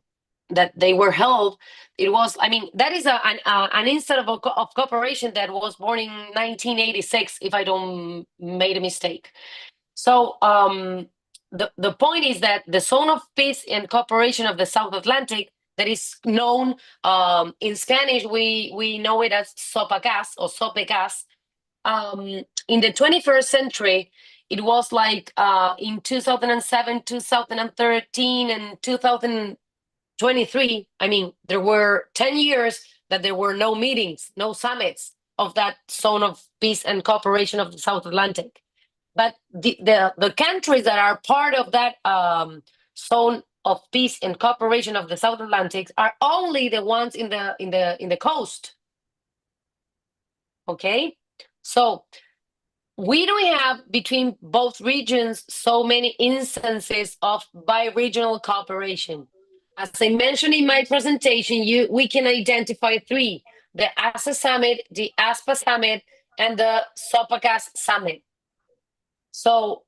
[SPEAKER 3] that they were held. It was, I mean, that is an instance of cooperation that was born in 1986, if I don't made a mistake. So the point is that the zone of peace and cooperation of the South Atlantic, that is known in Spanish. We know it as sopagas or sopegas. In the 21st century, it was like in 2007, 2013, and 2023. I mean, there were 10 years that there were no meetings, no summits of that zone of peace and cooperation of the South Atlantic. But the countries that are part of that zone of peace and cooperation of the South Atlantic are only the ones in the coast. Okay, so we don't have between both regions so many instances of bi-regional cooperation. As I mentioned in my presentation, we can identify three: the ASA Summit, the ASPA Summit, and the SOPACAS Summit. So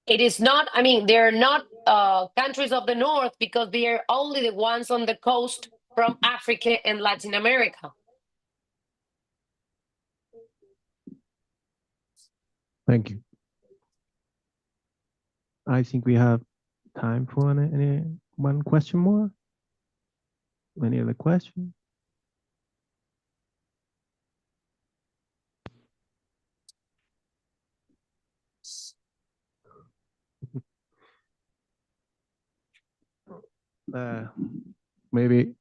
[SPEAKER 3] it is not, I mean, they're not countries of the North because they are only the ones on the coast from Africa and Latin America.
[SPEAKER 1] Thank you. I think we have time for any one question more. Any other question? Maybe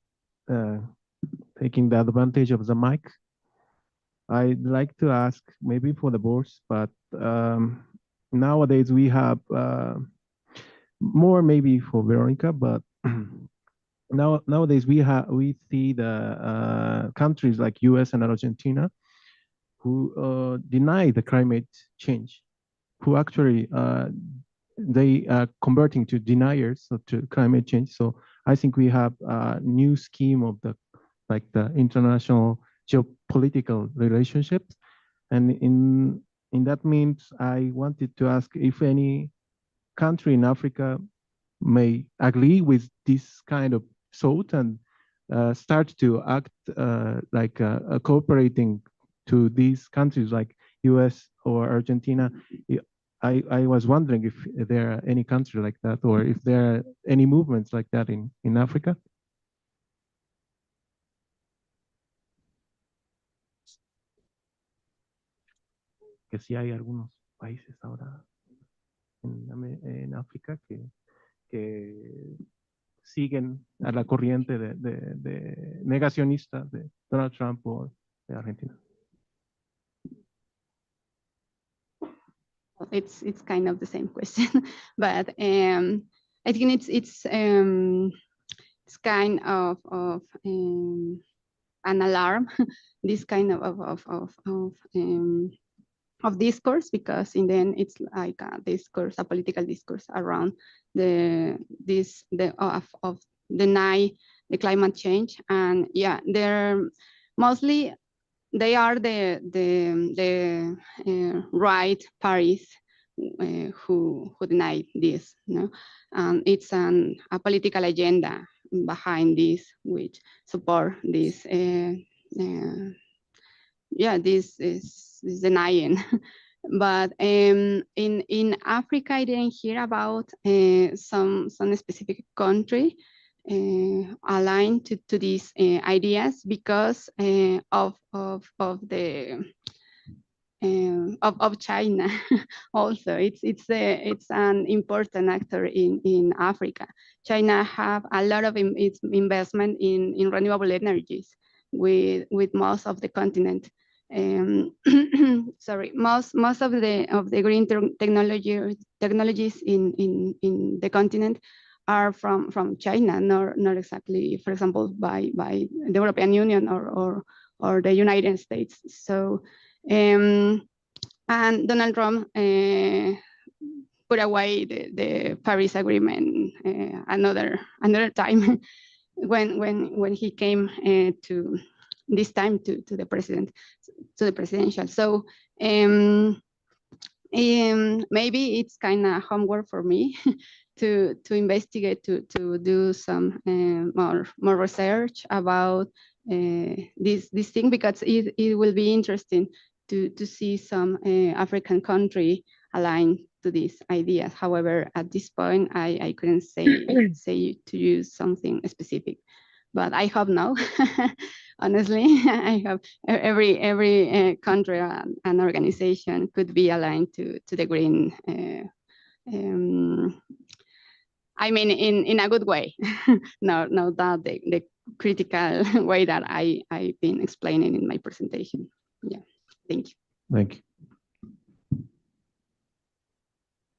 [SPEAKER 1] taking the advantage of the mic, I'd like to ask maybe for the boards, but nowadays we have more maybe for Veronica, but nowadays we see the countries like US and Argentina who deny the climate change, who actually they are converting to deniers to climate change. So I think we have a new scheme of the international geopolitical relationships, and in that means I wanted to ask if any country in Africa may agree with this kind of thought and start to act like cooperating to these countries like US or Argentina. I was wondering if there are any country like that, or if there are any movements like that in Africa. Que sí hay algunos países ahora en África que siguen a la corriente de negacionista de Donald Trump o de Argentina.
[SPEAKER 2] It's kind of the same question, but I think it's kind of an alarm, this kind of discourse, because in the end it's like a discourse, a political discourse around of deny the climate change. And yeah, they're mostly they are the right parties who deny this, no? And it's a political agenda behind this, which support this. Yeah, this is denying. But in Africa, I didn't hear about some specific country aligned to these ideas because of China. Also, it's an important actor in Africa. China have a lot of its investment in renewable energies with most of the continent. Sorry, most of the green technologies in the continent are from China, not exactly, for example, by the European Union or the United States. So, and Donald Trump put away the Paris Agreement another time when he came to this time to the presidential. So maybe it's kind of homework for me to investigate, to do some more research about this thing, because it will be interesting to see some African country aligned to these ideas. However, at this point, I couldn't say to use something specific, but I hope no. Honestly, I hope every country and organization could be aligned to the green. I mean, in a good way, no that the critical way that I've been explaining in my presentation. Yeah, thank you.
[SPEAKER 1] Thank you.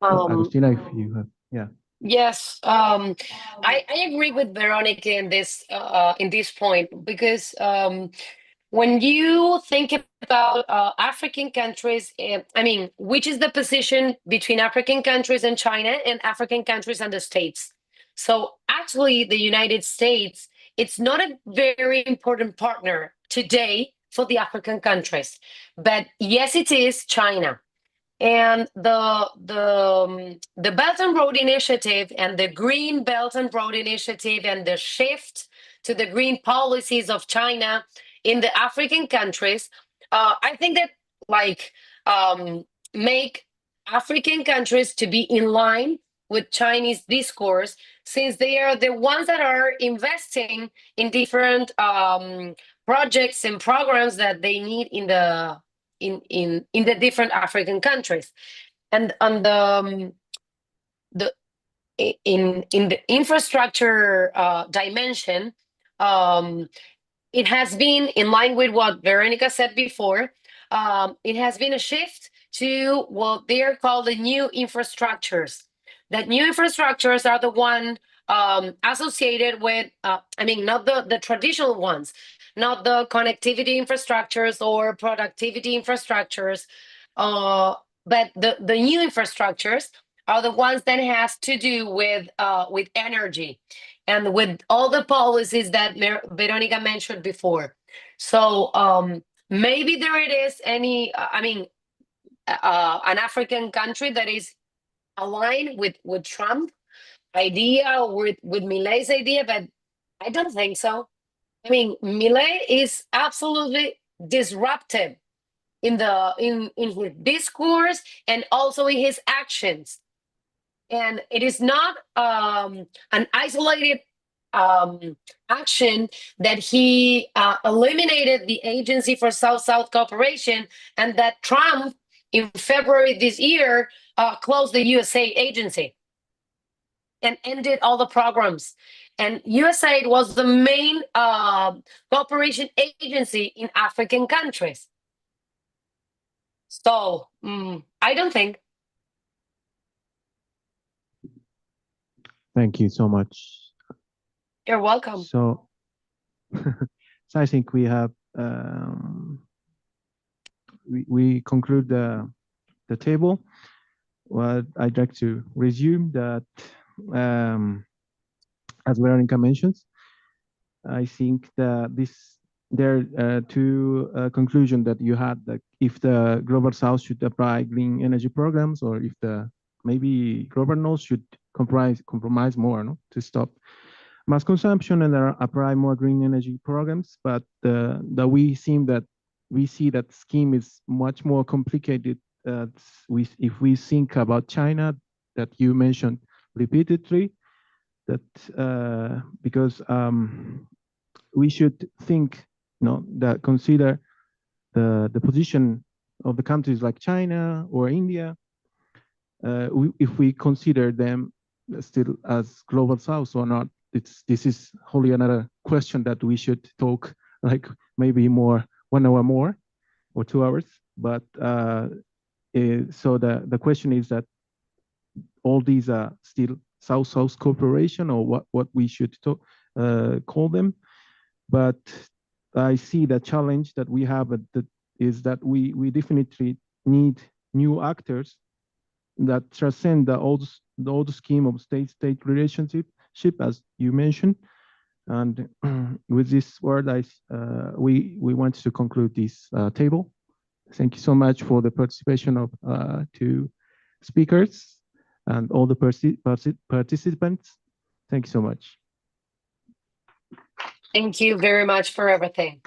[SPEAKER 1] Agustina, if you have, yeah.
[SPEAKER 3] Yes, I agree with Veronica in this point, because when you think about African countries, I mean, which is the position between African countries and China, and African countries and the States? So actually, the United States, it's not a very important partner today for the African countries, but yes, it is China. And the Belt and Road Initiative and the Green Belt and Road Initiative and the shift to the green policies of China in the African countries, I think that make African countries to be in line with Chinese discourse, since they are the ones that are investing in different projects and programs that they need in the different African countries. And on the infrastructure dimension, it has been in line with what Veronica said before. It has been a shift to what they are called the new infrastructures. That new infrastructures are the one associated with, I mean, not the traditional ones, not the connectivity infrastructures or productivity infrastructures, but the new infrastructures are the ones that has to do with energy and with all the policies that Veronica mentioned before. So maybe there it is an African country that is aligned with Trump idea or with Milei's idea, but I don't think so. I mean, Milei is absolutely disruptive in his discourse and also in his actions. And it is not an isolated action that he eliminated the Agency for South-South Cooperation, and that Trump in February this year closed the USAID agency and ended all the programs. And USAID was the main cooperation agency in African countries. So I don't think.
[SPEAKER 1] Thank you so much.
[SPEAKER 3] You're welcome.
[SPEAKER 1] So, so I think we have we conclude the table. Well, I'd like to resume that, as Veronica mentions, I think that there are two conclusions that you had, that if the Global South should apply green energy programs, or if maybe Global North should compromise more, no, to stop mass consumption and apply more green energy programs. But we see that scheme is much more complicated. If we think about China, that you mentioned repeatedly, that because we should think, that consider the position of the countries like China or India, if we consider them still as Global South or not. This is wholly another question that we should talk like maybe 1 hour more or 2 hours. But so the question is that all these are still South-South cooperation, or what we should call them. But I see the challenge that we have is that we definitely need new actors that transcend the old scheme of state-state relationship, as you mentioned. And with this word, we want to conclude this table. Thank you so much for the participation of 2 speakers and all the participants. Thank you so much.
[SPEAKER 3] Thank you very much for everything.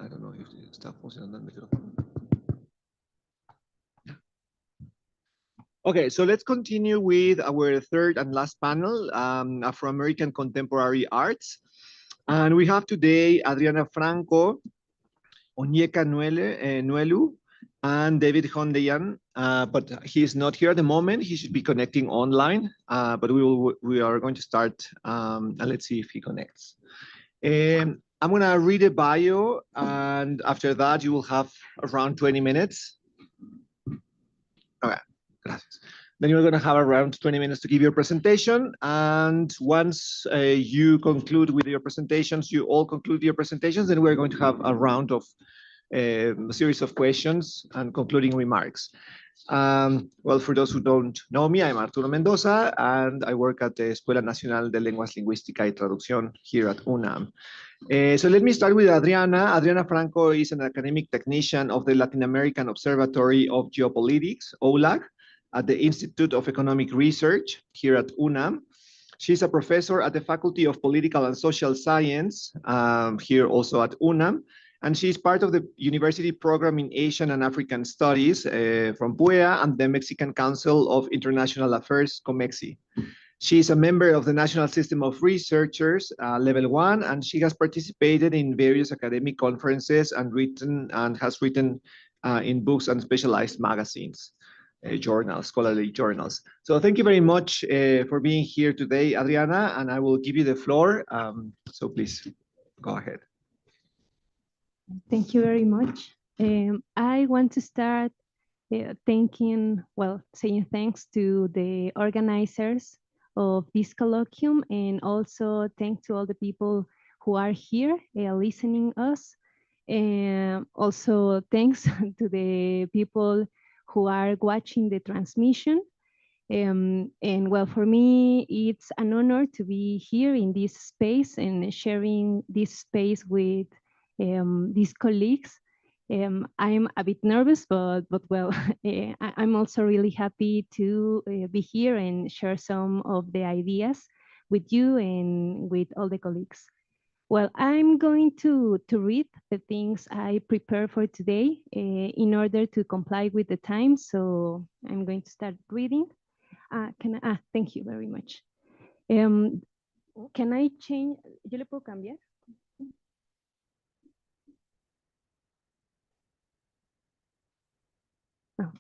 [SPEAKER 7] I don't know if está funcionando el micrófono. Okay, so let's continue with our third and last panel, Afro-American Contemporary Arts. And we have today Adriana Franco, Onyeka Nuelu, and David Hondeyan, but he's not here at the moment. He should be connecting online, but we are going to start, and let's see if he connects. I'm gonna read a bio, and after that you will have around 20 minutes. Okay, gracias. Then you're gonna have around 20 minutes to give your presentation, and once you conclude with your presentations, you all conclude your presentations, then we're going to have a round of a series of questions and concluding remarks. Well, for those who don't know me, I'm Arturo Mendoza, and I work at the Escuela Nacional de Lenguas Lingüística y Traducción here at UNAM. So let me start with Adriana. Adriana Franco is an academic technician of the Latin American Observatory of Geopolitics, OLAG, at the Institute of Economic Research here at UNAM. She's a professor at the Faculty of Political and Social Science here also at UNAM. And she's part of the university program in Asian and African Studies from PUEA and the Mexican Council of International Affairs, COMEXI. She's a member of the National System of Researchers, Level 1, and she has participated in various academic conferences and has written in books and specialized magazines, journals, scholarly journals. So thank you very much for being here today, Adriana, and I will give you the floor. So please go ahead.
[SPEAKER 8] Thank you very much. I want to start saying thanks to the organizers of this colloquium, and also thanks to all the people who are here listening us. And also thanks to the people who are watching the transmission. And well, for me, it's an honor to be here in this space and sharing this space with these colleagues. I'm a bit nervous, but well, I'm also really happy to be here and share some of the ideas with you and with all the colleagues. Well, I'm going to read the things I prepared for today in order to comply with the time. So I'm going to start reading. Thank you very much. Can I change? ¿Yo le puedo cambiar? Oh,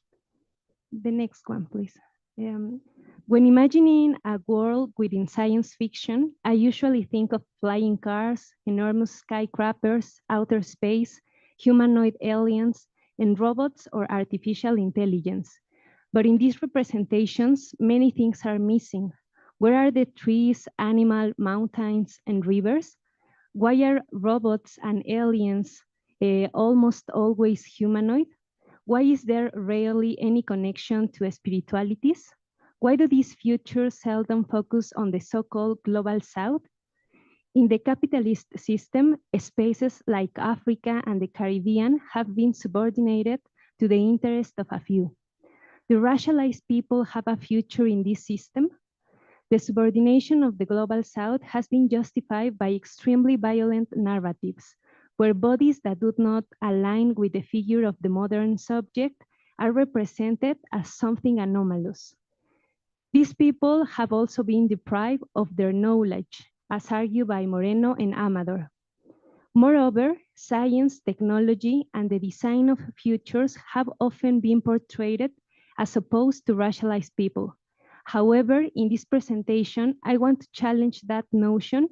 [SPEAKER 8] the next one, please. When imagining a world within science fiction, I usually think of flying cars, enormous skyscrapers, outer space, humanoid aliens, and robots or artificial intelligence. But in these representations, many things are missing. Where are the trees, animal, mountains, and rivers? Why are robots and aliens almost always humanoid? Why is there rarely any connection to spiritualities? Why do these futures seldom focus on the so-called global south? In the capitalist system, spaces like Africa and the Caribbean have been subordinated to the interest of a few. Do racialized people have a future in this system? The subordination of the global south has been justified by extremely violent narratives, where bodies that do not align with the figure of the modern subject are represented as something anomalous. These people have also been deprived of their knowledge, as argued by Moreno and Amador. Moreover, science, technology, and the design of futures have often been portrayed as opposed to racialized people. However, in this presentation, I want to challenge that notion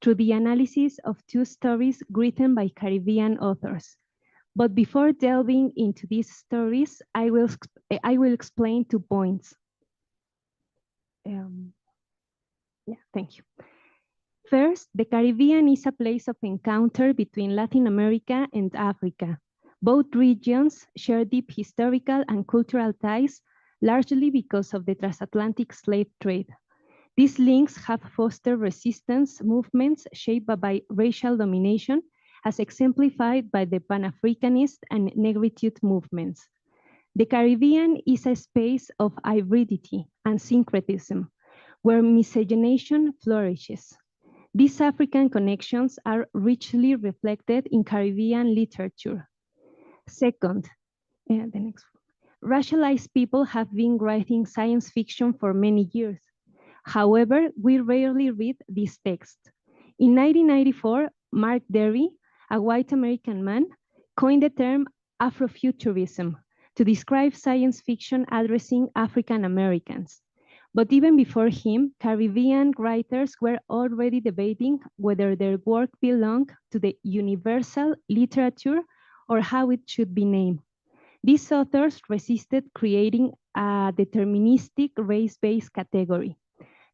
[SPEAKER 8] through the analysis of two stories written by Caribbean authors. But before delving into these stories, I will explain 2 points. Thank you. First, the Caribbean is a place of encounter between Latin America and Africa. Both regions share deep historical and cultural ties, largely because of the transatlantic slave trade. These links have fostered resistance movements shaped by racial domination, as exemplified by the Pan-Africanist and Negritude movements. The Caribbean is a space of hybridity and syncretism, where miscegenation flourishes. These African connections are richly reflected in Caribbean literature. Second, the next one. Racialized people have been writing science fiction for many years. However, we rarely read these texts. In 1994, Mark Derry, a white American man, coined the term Afrofuturism to describe science fiction addressing African Americans. But even before him, Caribbean writers were already debating whether their work belonged to the universal literature or how it should be named. These authors resisted creating a deterministic race-based category.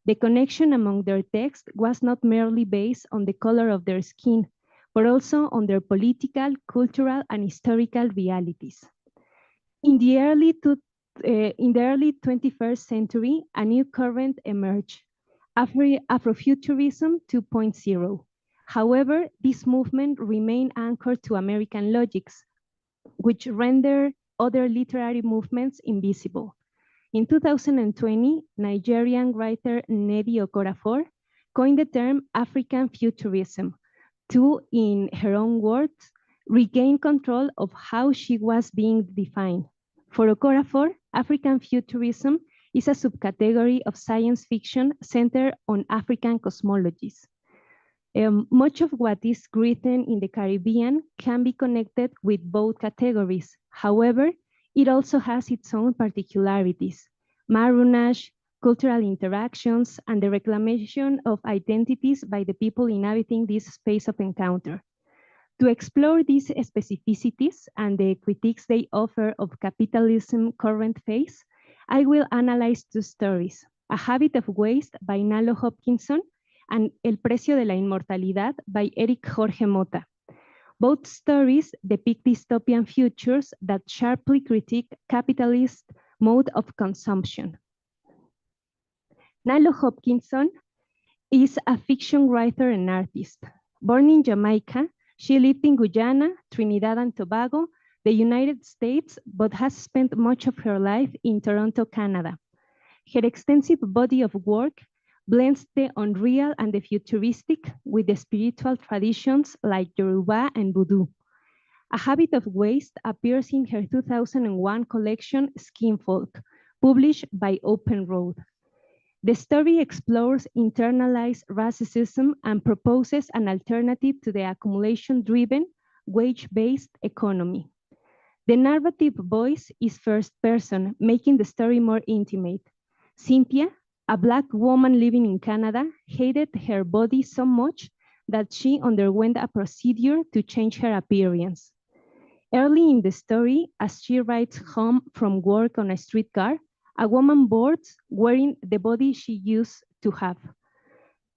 [SPEAKER 8] The connection among their texts was not merely based on the color of their skin, but also on their political, cultural, and historical realities. In the early 21st century, a new current emerged, Afrofuturism 2.0. However, this movement remained anchored to American logics, which render other literary movements invisible. In 2020, Nigerian writer Nnedi Okorafor coined the term African futurism to, in her own words, regain control of how she was being defined. For Okorafor, African futurism is a subcategory of science fiction centered on African cosmologies. Much of what is written in the Caribbean can be connected with both categories. However, it also has its own particularities, marronage, cultural interactions, and the reclamation of identities by the people inhabiting this space of encounter. To explore these specificities and the critiques they offer of capitalism's current phase, I will analyze two stories, A Habit of Waste by Nalo Hopkinson and El Precio de la Inmortalidad by Eric Jorge Mota. Both stories depict dystopian futures that sharply critique capitalist mode of consumption. Nalo Hopkinson is a fiction writer and artist. Born in Jamaica, she lived in Guyana, Trinidad and Tobago, the United States, but has spent much of her life in Toronto, Canada. Her extensive body of work blends the unreal and the futuristic with the spiritual traditions like Yoruba and Voodoo. A Habit of Waste appears in her 2001 collection Skinfolk, published by Open Road. The story explores internalized racism and proposes an alternative to the accumulation-driven, wage-based economy. The narrative voice is first person, making the story more intimate. Cynthia, a Black woman living in Canada, hated her body so much that she underwent a procedure to change her appearance. Early in the story, as she rides home from work on a streetcar, a woman boards wearing the body she used to have.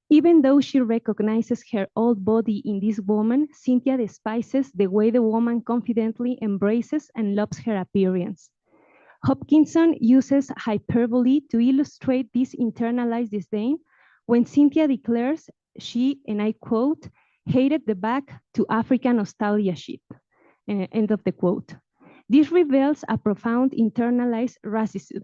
[SPEAKER 8] Even though she recognizes her old body in this woman, Cynthia despises the way the woman confidently embraces and loves her appearance. Hopkinson uses hyperbole to illustrate this internalized disdain when Cynthia declares she, and I quote, hated the back to African nostalgia ship, end of the quote. This reveals a profound internalized racism.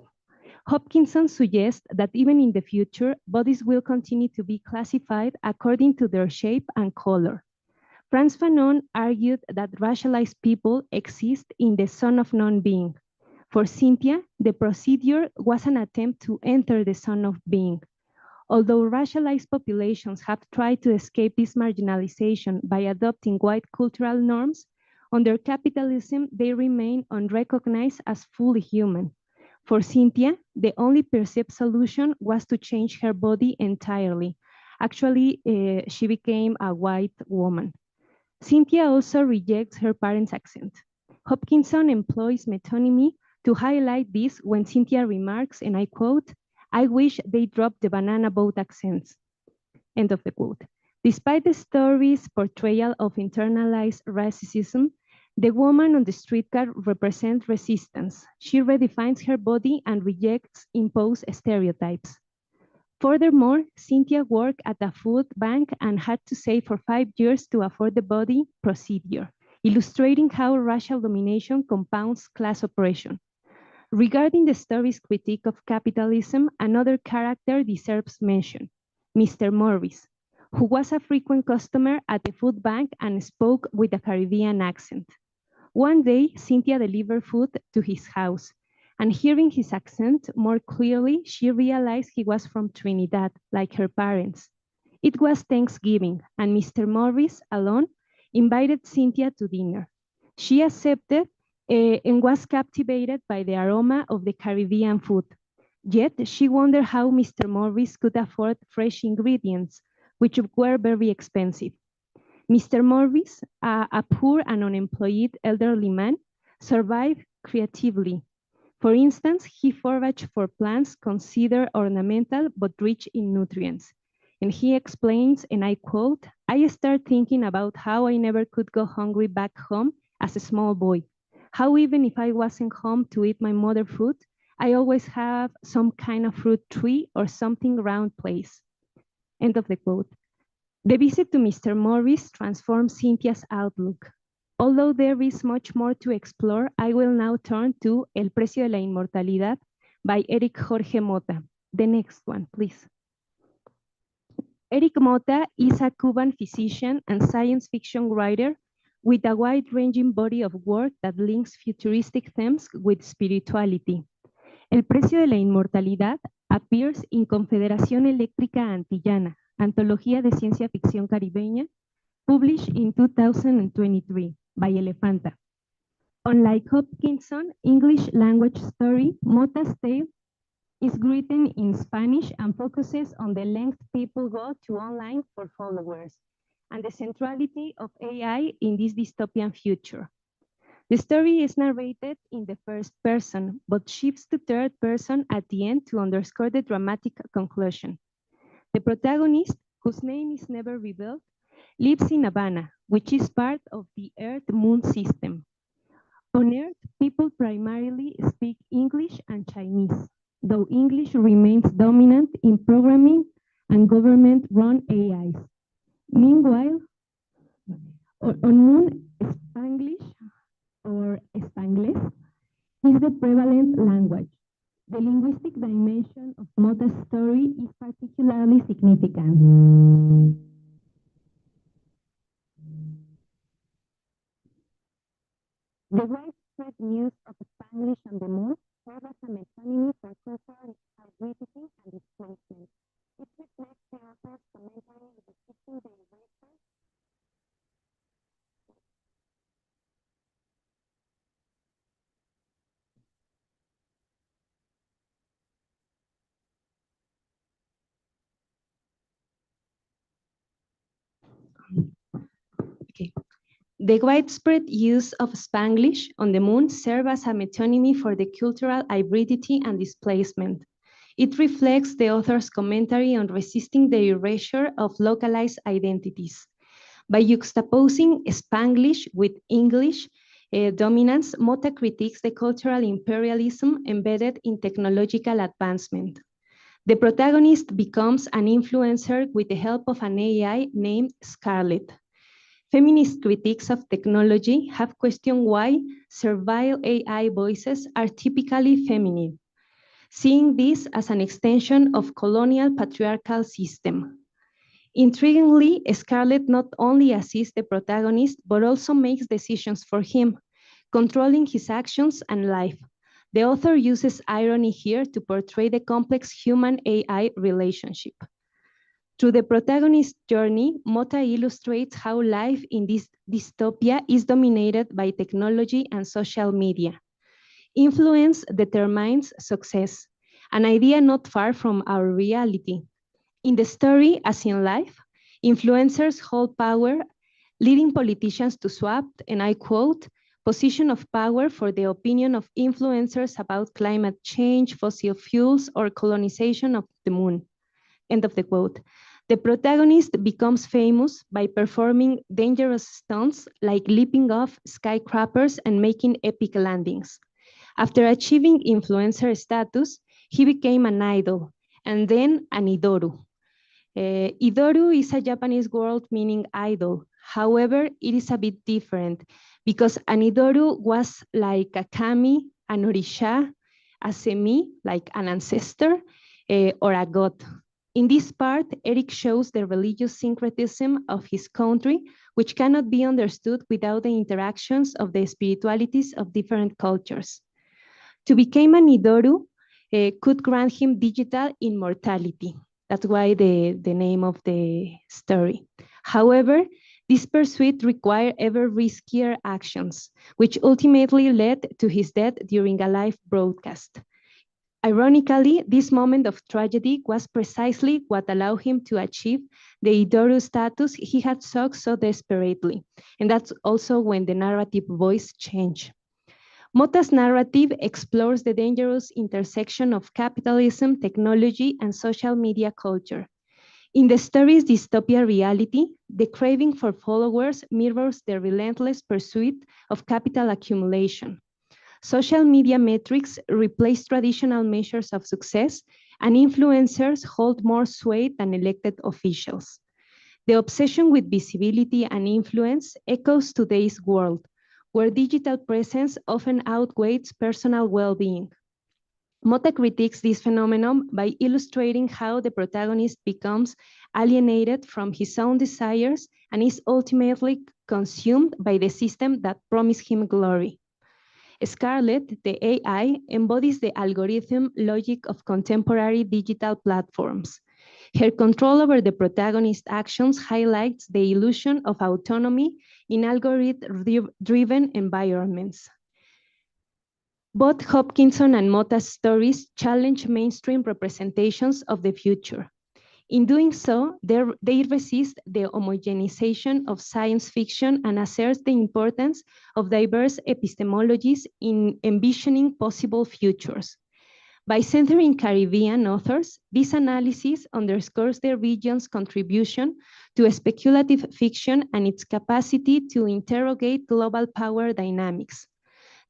[SPEAKER 8] Hopkinson suggests that even in the future, bodies will continue to be classified according to their shape and color. Frantz Fanon argued that racialized people exist in the zone of non-being. For Cynthia, the procedure was an attempt to enter the zone of being. Although racialized populations have tried to escape this marginalization by adopting white cultural norms, under capitalism, they remain unrecognized as fully human. For Cynthia, the only perceived solution was to change her body entirely. Actually, she became a white woman. Cynthia also rejects her parents' accent. Hopkinson employs metonymy to highlight this when Cynthia remarks, and I quote, I wish they dropped the banana boat accents, end of the quote. Despite the story's portrayal of internalized racism, the woman on the streetcar represents resistance. She redefines her body and rejects imposed stereotypes. Furthermore, Cynthia worked at a food bank and had to save for 5 years to afford the body procedure, illustrating how racial domination compounds class oppression. Regarding the story's critique of capitalism, another character deserves mention, Mr. Morris, who was a frequent customer at the food bank and spoke with a Caribbean accent. One day, Cynthia delivered food to his house, and hearing his accent more clearly, she realized he was from Trinidad, like her parents. It was Thanksgiving, and Mr. Morris, alone, invited Cynthia to dinner. She accepted and was captivated by the aroma of the Caribbean food. Yet, she wondered how Mr. Morris could afford fresh ingredients, which were very expensive. Mr. Morris, a poor and unemployed elderly man, survived creatively. For instance, he foraged for plants considered ornamental but rich in nutrients. And he explains, and I quote, "I start thinking about how I never could go hungry back home as a small boy. How even if I wasn't home to eat my mother's food, I always have some kind of fruit tree or something round place." End of the quote. The visit to Mr. Morris transformed Cynthia's outlook. Although there is much more to explore, I will now turn to El Precio de la Inmortalidad by Eric Jorge Mota. The next one, please. Eric Mota is a Cuban physician and science fiction writer with a wide-ranging body of work that links futuristic themes with spirituality. El Precio de la Inmortalidad appears in Confederación Eléctrica Antillana, Antología de Ciencia Ficción Caribeña, published in 2023 by Elefanta. Unlike Hopkinson's English language story, Mota's tale is written in Spanish and focuses on the length people go to online for followers and the centrality of AI in this dystopian future. The story is narrated in the first person, but shifts to third person at the end to underscore the dramatic conclusion. The protagonist, whose name is never revealed, lives in Havana, which is part of the Earth-Moon system. On Earth, people primarily speak English and Chinese, though English remains dominant in programming and government-run AIs. Meanwhile, on Moon, Spanglish or Spanglish is the prevalent language. The linguistic dimension of Mota's story is particularly significant. The widespread use of Spanglish on the Moon serves as a metonymy for cultural hybridity and displacement. It reflects the author's commentary depicting the erasure The widespread use of Spanglish on the Moon serves as a metonymy for the cultural hybridity and displacement. It reflects the author's commentary on resisting the erasure of localized identities. By juxtaposing Spanglish with English dominance, Mota critiques the cultural imperialism embedded in technological advancement. The protagonist becomes an influencer with the help of an AI named Scarlett. Feminist critiques of technology have questioned why servile AI voices are typically feminine, seeing this as an extension of colonial patriarchal system. Intriguingly, Scarlett not only assists the protagonist, but also makes decisions for him, controlling his actions and life. The author uses irony here to portray the complex human-AI relationship. Through the protagonist's journey, Mota illustrates how life in this dystopia is dominated by technology and social media. Influence determines success, an idea not far from our reality. In the story, as in life, influencers hold power, leading politicians to swap, and I quote, position of power for the opinion of influencers about climate change, fossil fuels, or colonization of the moon. End of the quote. The protagonist becomes famous by performing dangerous stunts like leaping off skyscrapers and making epic landings. After achieving influencer status, he became an idol and then an idoru. Idoru is a Japanese word meaning idol. However, it is a bit different because an idoru was like a kami, an orisha, a semi, like an ancestor, or a god. In this part, Eric shows the religious syncretism of his country, which cannot be understood without the interactions of the spiritualities of different cultures. To become an Idoru could grant him digital immortality. That's why the name of the story. However, this pursuit required ever riskier actions, which ultimately led to his death during a live broadcast. Ironically, this moment of tragedy was precisely what allowed him to achieve the Idoru status he had sought so desperately. And that's also when the narrative voice changed. Mota's narrative explores the dangerous intersection of capitalism, technology, and social media culture. In the story's dystopia reality, the craving for followers mirrors the relentless pursuit of capital accumulation. Social media metrics replace traditional measures of success, and influencers hold more sway than elected officials. The obsession with visibility and influence echoes today's world, where digital presence often outweighs personal well-being. Mota critiques this phenomenon by illustrating how the protagonist becomes alienated from his own desires and is ultimately consumed by the system that promised him glory. Scarlett, the AI, embodies the algorithm logic of contemporary digital platforms. Her control over the protagonist's actions highlights the illusion of autonomy in algorithm-driven environments. Both Hopkinson and Mota's stories challenge mainstream representations of the future. In doing so, they resist the homogenization of science fiction and assert the importance of diverse epistemologies in envisioning possible futures. By centering Caribbean authors, this analysis underscores the region's contribution to speculative fiction and its capacity to interrogate global power dynamics.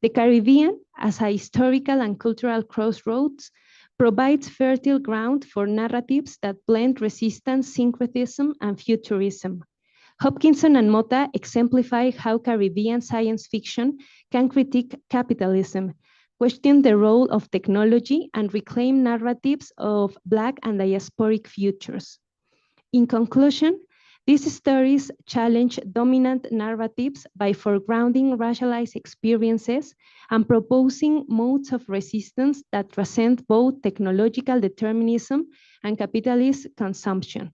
[SPEAKER 8] The Caribbean, as a historical and cultural crossroads, provides fertile ground for narratives that blend resistance, syncretism, and futurism. Hopkinson and Mota exemplify how Caribbean science fiction can critique capitalism, question the role of technology, and reclaim narratives of Black and diasporic futures. In conclusion, these stories challenge dominant narratives by foregrounding racialized experiences and proposing modes of resistance that transcend both technological determinism and capitalist consumption.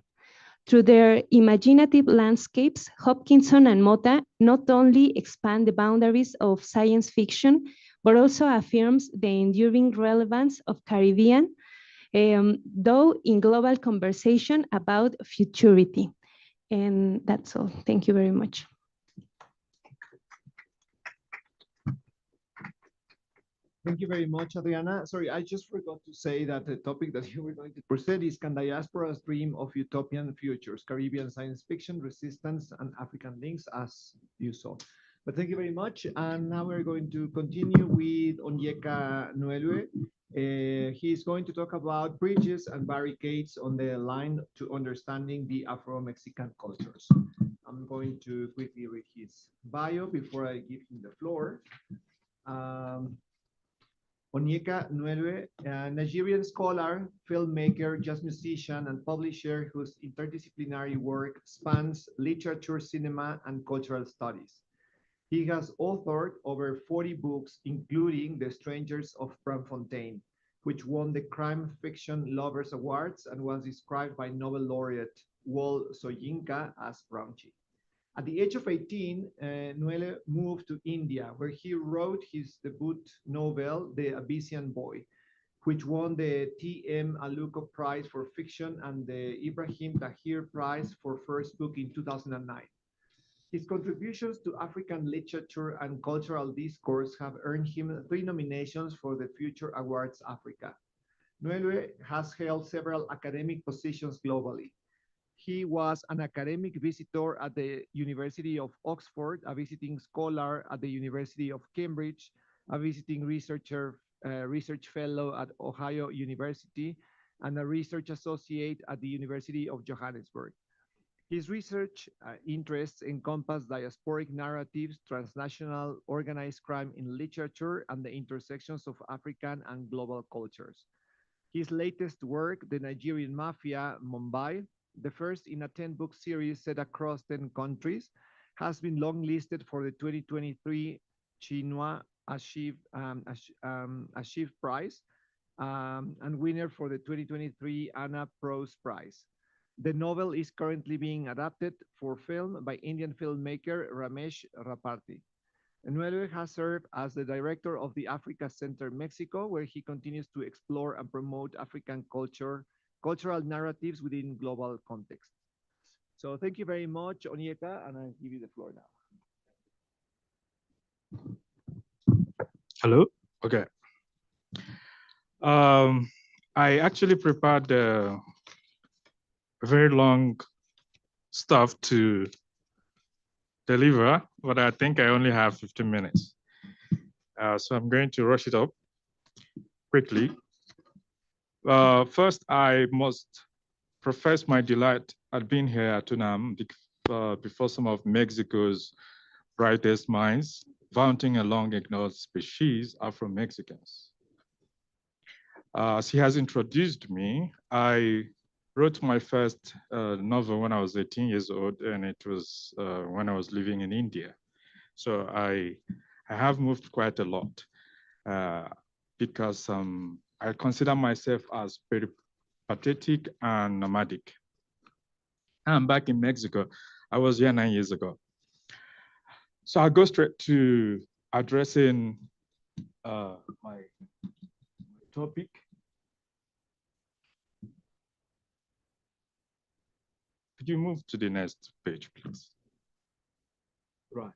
[SPEAKER 8] Through their imaginative landscapes, Hopkinson and Mota not only expand the boundaries of science fiction, but also affirms the enduring relevance of Caribbean, though in global conversation about futurity. And that's all. Thank you very much.
[SPEAKER 7] Thank you very much, Adriana. Sorry, I just forgot to say that the topic that you were going to present is Can Diasporas Dream of Utopian Futures, Caribbean Science Fiction, Resistance, and African Links, as you saw. But thank you very much. And now we're going to continue with Onyeka Nwelwe. He's going to talk about bridges and barricades on the line to understanding the Afro-Mexican cultures. I'm going to quickly read his bio before I give him the floor. Onyeka Nwelwe, a Nigerian scholar, filmmaker, jazz musician, and publisher whose interdisciplinary work spans literature, cinema, and cultural studies. He has authored over 40 books, including The Strangers of Braamfontein, which won the Crime Fiction Lovers Awards and was described by Nobel laureate Wole Soyinka as raunchy. At the age of 18, Nwelwe moved to India, where he wrote his debut novel, The Abyssinian Boy, which won the T.M. Aluko Prize for Fiction and the Ibrahim Tahir Prize for First Book in 2009. His contributions to African literature and cultural discourse have earned him 3 nominations for the Future Awards Africa. Nwelwe has held several academic positions globally. He was an academic visitor at the University of Oxford, a visiting scholar at the University of Cambridge, a visiting research fellow at Ohio University, and a research associate at the University of Johannesburg. His research interests encompass diasporic narratives, transnational organized crime in literature, and the intersections of African and global cultures. His latest work, The Nigerian Mafia, Mumbai, the first in a 10-book series set across 10 countries, has been longlisted for the 2023 Chinua Achebe Prize and winner for the 2023 Anna Prose Prize. The novel is currently being adapted for film by Indian filmmaker Ramesh Raparti. Enuele has served as the director of the Africa Center Mexico, where he continues to explore and promote African cultural narratives within global context. So thank you very much, Onyeka, and I give you the floor now.
[SPEAKER 9] Hello? Okay. I actually prepared a very long stuff to deliver, but I think I only have 15 minutes. So I'm going to rush it up quickly. First, I must profess my delight at being here at UNAM before some of Mexico's brightest minds, vaunting a long-ignored species, Afro-Americans. As he has introduced me, I wrote my first novel when I was 18 years old, and it was when I was living in India. So I have moved quite a lot because I consider myself as peripatetic and nomadic. I'm back in Mexico. I was here 9 years ago. So I'll go straight to addressing my topic. Could you move to the next page, please? Right.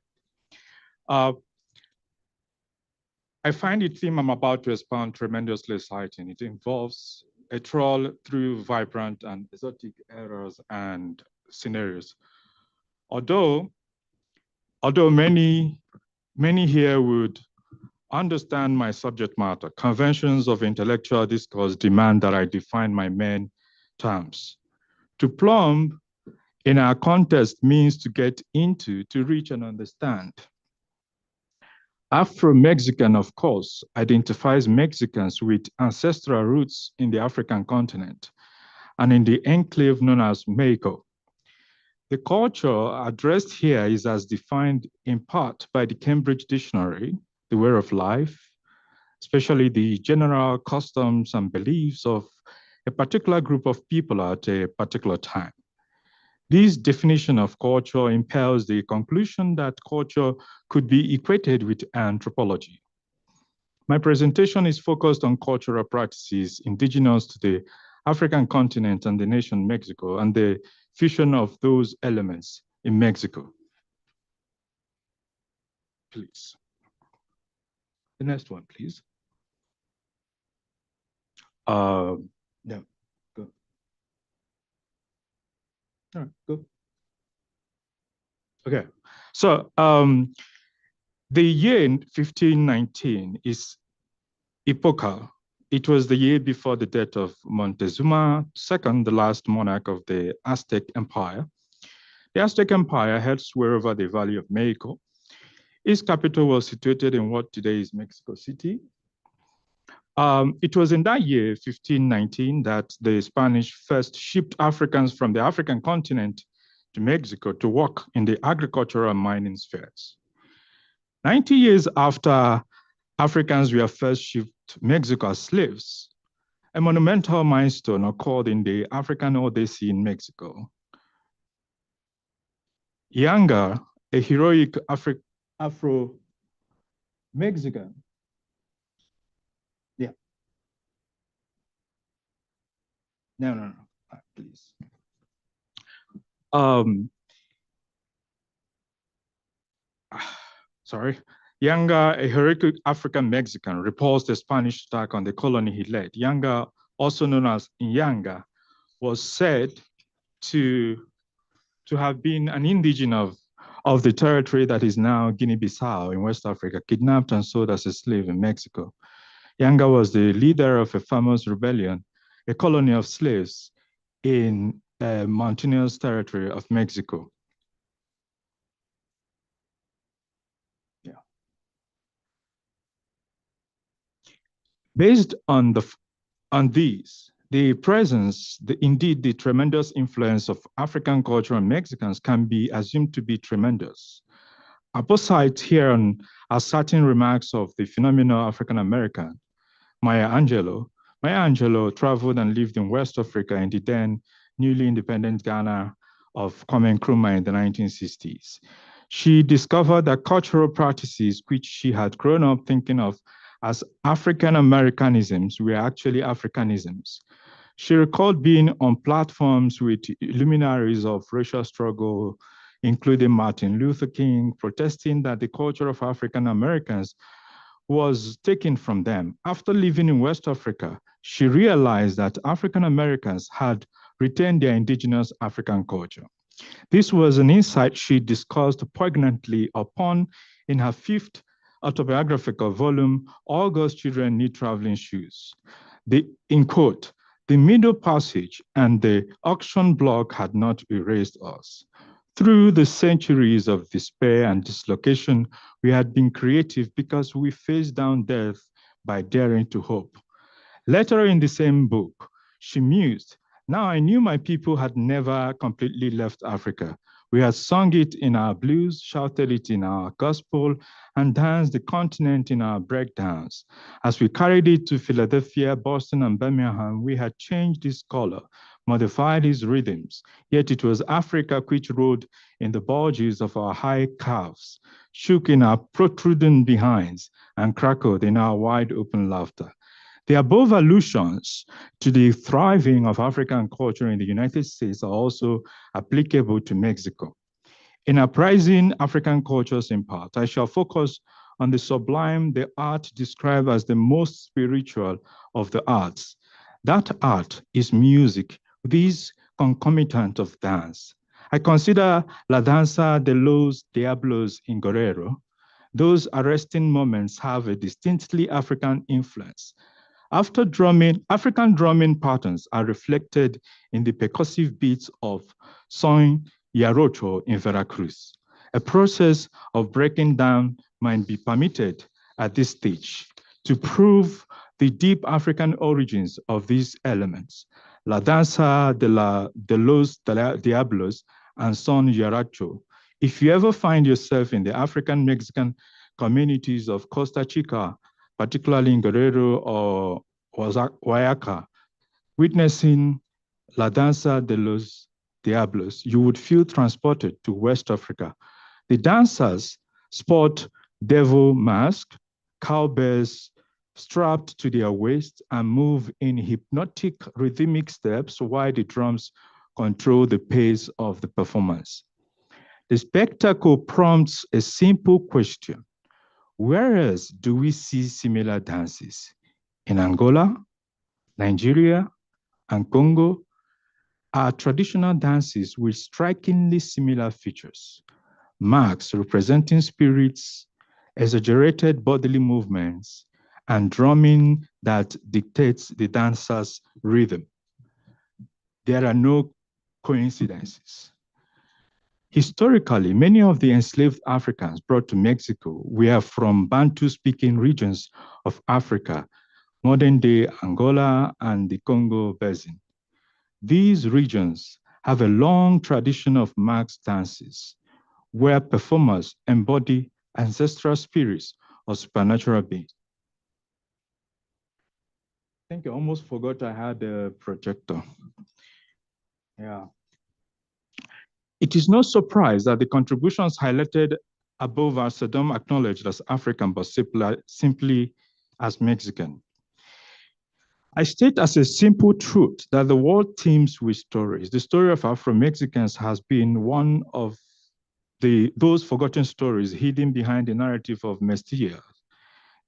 [SPEAKER 9] I find the theme I'm about to expound tremendously exciting. It involves a trawl through vibrant and exotic eras and scenarios. Although many here would understand my subject matter, conventions of intellectual discourse demand that I define my main terms. To plumb in our context means to get into, to reach and understand. Afro-Mexican, of course, identifies Mexicans with ancestral roots in the African continent and in the enclave known as Mexico. The culture addressed here is as defined in part by the Cambridge Dictionary, the way of life, especially the general customs and beliefs of a particular group of people at a particular time. This definition of culture impels the conclusion that culture could be equated with anthropology. My presentation is focused on cultural practices indigenous to the African continent and the nation Mexico, and the fusion of those elements in Mexico. Please. The next one, please. No, go. All right, go. Okay, so the year in 1519 is epochal. It was the year before the death of Montezuma II, the last monarch of the Aztec Empire. The Aztec Empire held sway over the Valley of Mexico. Its capital was situated in what today is Mexico City. It was in that year, 1519, that the Spanish first shipped Africans from the African continent to Mexico to work in the agricultural and mining spheres. 90 years after Africans were first shipped to Mexico as slaves, a monumental milestone occurred in the African Odyssey in Mexico. Yanga, a heroic Afro-Mexican, yeah. No, please. Sorry. Yanga, a heroic African Mexican, repulsed the Spanish attack on the colony he led. Yanga, also known as Nyanga, was said to have been an indigene of the territory that is now Guinea-Bissau in West Africa, kidnapped and sold as a slave in Mexico. Yanga was the leader of a famous rebellion, a colony of slaves in a mountainous territory of Mexico. Based on the On these, the presence, indeed the tremendous influence of African culture on Mexicans can be assumed to be tremendous. Opposite here are certain remarks of the phenomenal African-American, Maya Angelou. Maya Angelou traveled and lived in West Africa in the then newly independent Ghana of Kwame Nkrumah in the 1960s. She discovered that cultural practices which she had grown up thinking of as African-Americanisms were actually Africanisms. She recalled being on platforms with luminaries of racial struggle, including Martin Luther King, protesting that the culture of African Americans was taken from them. After living in West Africa, she realized that African Americans had retained their indigenous African culture. This was an insight she discussed poignantly upon in her 5th autobiographical volume, All God's Children Need Traveling Shoes. In quote, "The Middle Passage and the auction block had not erased us. Through the centuries of despair and dislocation, we had been creative because we faced down death by daring to hope." Later in the same book, she mused, "Now I knew my people had never completely left Africa. We had sung it in our blues, shouted it in our gospel, and danced the continent in our breakdowns. As we carried it to Philadelphia, Boston, and Birmingham, we had changed its color, modified its rhythms, yet it was Africa which rode in the bulges of our high calves, shook in our protruding behinds, and crackled in our wide open laughter." The above allusions to the thriving of African culture in the United States are also applicable to Mexico. In Uprising African Cultures in Part, I shall focus on the sublime, the art described as the most spiritual of the arts. That art is music, this concomitant of dance. I consider La Danza de los Diablos in Guerrero. Those arresting moments have a distinctly African influence. After drumming, African drumming patterns are reflected in the percussive beats of Son Jarocho in Veracruz. A process of breaking down might be permitted at this stage to prove the deep African origins of these elements. La Danza de los Diablos and Son Jarocho. If you ever find yourself in the African-Mexican communities of Costa Chica, particularly in Guerrero or Oaxaca, witnessing La Danza de los Diablos, you would feel transported to West Africa. The dancers sport devil masks, cowbells strapped to their waists, and move in hypnotic rhythmic steps while the drums control the pace of the performance. The spectacle prompts a simple question. Where else do we see similar dances? In Angola, Nigeria, and Congo are traditional dances with strikingly similar features. Marks representing spirits, exaggerated bodily movements, and drumming that dictates the dancer's rhythm. There are no coincidences. Historically, many of the enslaved Africans brought to Mexico were from Bantu-speaking regions of Africa, modern-day Angola and the Congo Basin. These regions have a long tradition of masked dances, where performers embody ancestral spirits or supernatural beings. I think I almost forgot I had a projector. Yeah. It is no surprise that the contributions highlighted above are seldom acknowledged as African, but simply as Mexican. I state as a simple truth that the world teems with stories. The story of Afro-Mexicans has been one of those forgotten stories hidden behind the narrative of mestizo,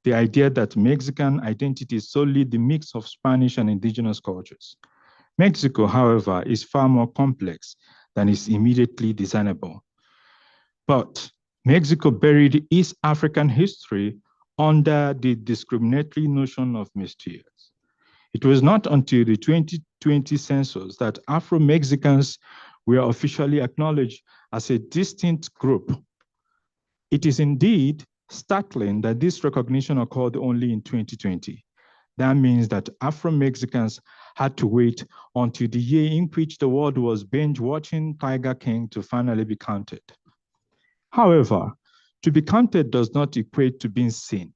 [SPEAKER 9] the idea that Mexican identity is solely the mix of Spanish and indigenous cultures. Mexico, however, is far more complex than is immediately discernible. But Mexico buried its African history under the discriminatory notion of mestizos. It was not until the 2020 census that Afro-Mexicans were officially acknowledged as a distinct group. It is indeed startling that this recognition occurred only in 2020. That means that Afro-Mexicans had to wait until the year in which the world was binge watching Tiger King to finally be counted. However, to be counted does not equate to being seen.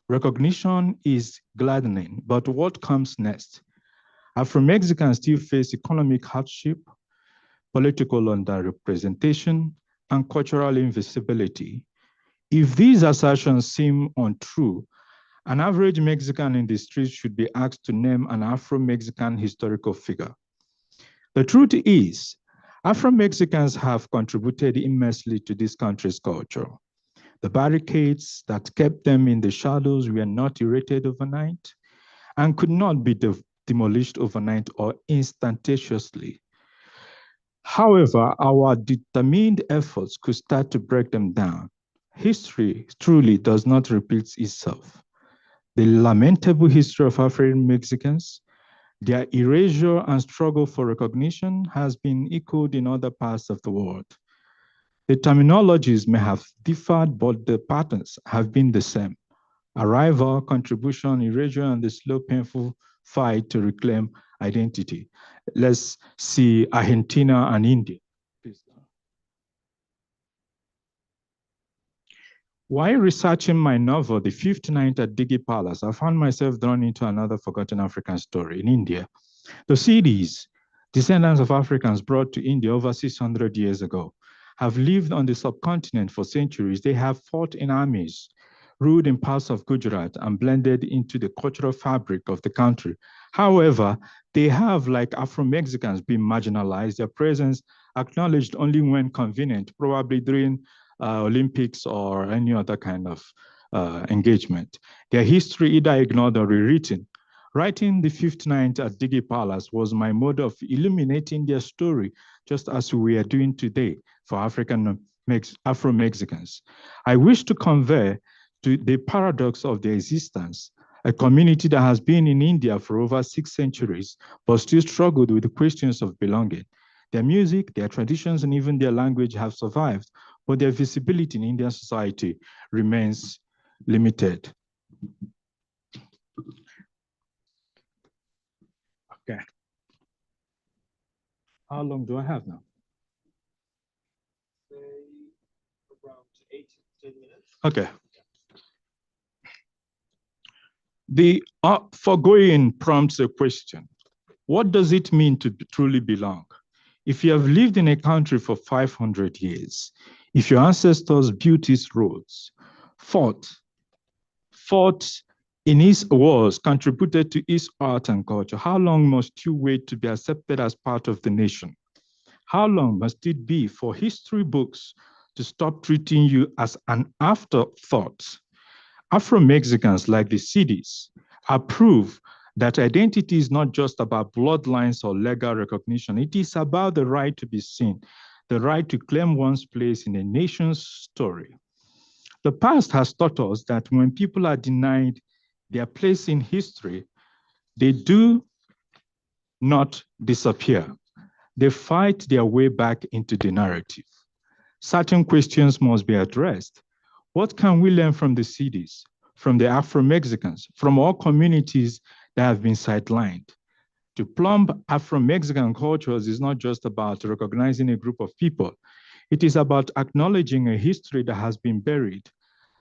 [SPEAKER 9] Recognition is gladdening, but what comes next? Afro-Mexicans still face economic hardship, political underrepresentation, and cultural invisibility. If these assertions seem untrue, an average Mexican in the streets should be asked to name an Afro-Mexican historical figure. The truth is, Afro-Mexicans have contributed immensely to this country's culture. The barricades that kept them in the shadows were not erected overnight and could not be demolished overnight or instantaneously. However, our determined efforts could start to break them down. History truly does not repeat itself. The lamentable history of African Mexicans, their erasure and struggle for recognition has been echoed in other parts of the world. The terminologies may have differed, but the patterns have been the same. Arrival, contribution, erasure, and the slow, painful fight to reclaim identity. Let's see Argentina and India. While researching my novel, The Fifth Night at Digi Palace, I found myself drawn into another forgotten African story in India. The Sidis, descendants of Africans brought to India over 600 years ago, have lived on the subcontinent for centuries. They have fought in armies, ruled in parts of Gujarat, and blended into the cultural fabric of the country. However, they have, like Afro-Mexicans, been marginalized, their presence acknowledged only when convenient, probably during Olympics or any other kind of engagement. Their history either ignored or rewritten. Writing The Fifth Night at Digi Palace was my mode of illuminating their story, just as we are doing today for Afro-Mexicans. I wish to convey to the paradox of their existence, a community that has been in India for over 6 centuries, but still struggled with the questions of belonging. Their music, their traditions, and even their language have survived, but their visibility in Indian society remains limited. Okay. How long do I have now?
[SPEAKER 7] Say around 8 to 10 minutes.
[SPEAKER 9] Okay. The foregoing prompts a question. What does it mean to truly belong? If you have lived in a country for 500 years, if your ancestors built its roads, fought in its wars, contributed to its art and culture, how long must you wait to be accepted as part of the nation? How long must it be for history books to stop treating you as an afterthought? Afro-Mexicans, like the Sidis, are proof that identity is not just about bloodlines or legal recognition. It is about the right to be seen, the right to claim one's place in a nation's story. The past has taught us that when people are denied their place in history, they do not disappear. They fight their way back into the narrative. Certain questions must be addressed. What can we learn from the Sidis, from the Afro-Mexicans, from all communities that have been sidelined? To plumb Afro-Mexican cultures is not just about recognizing a group of people. It is about acknowledging a history that has been buried,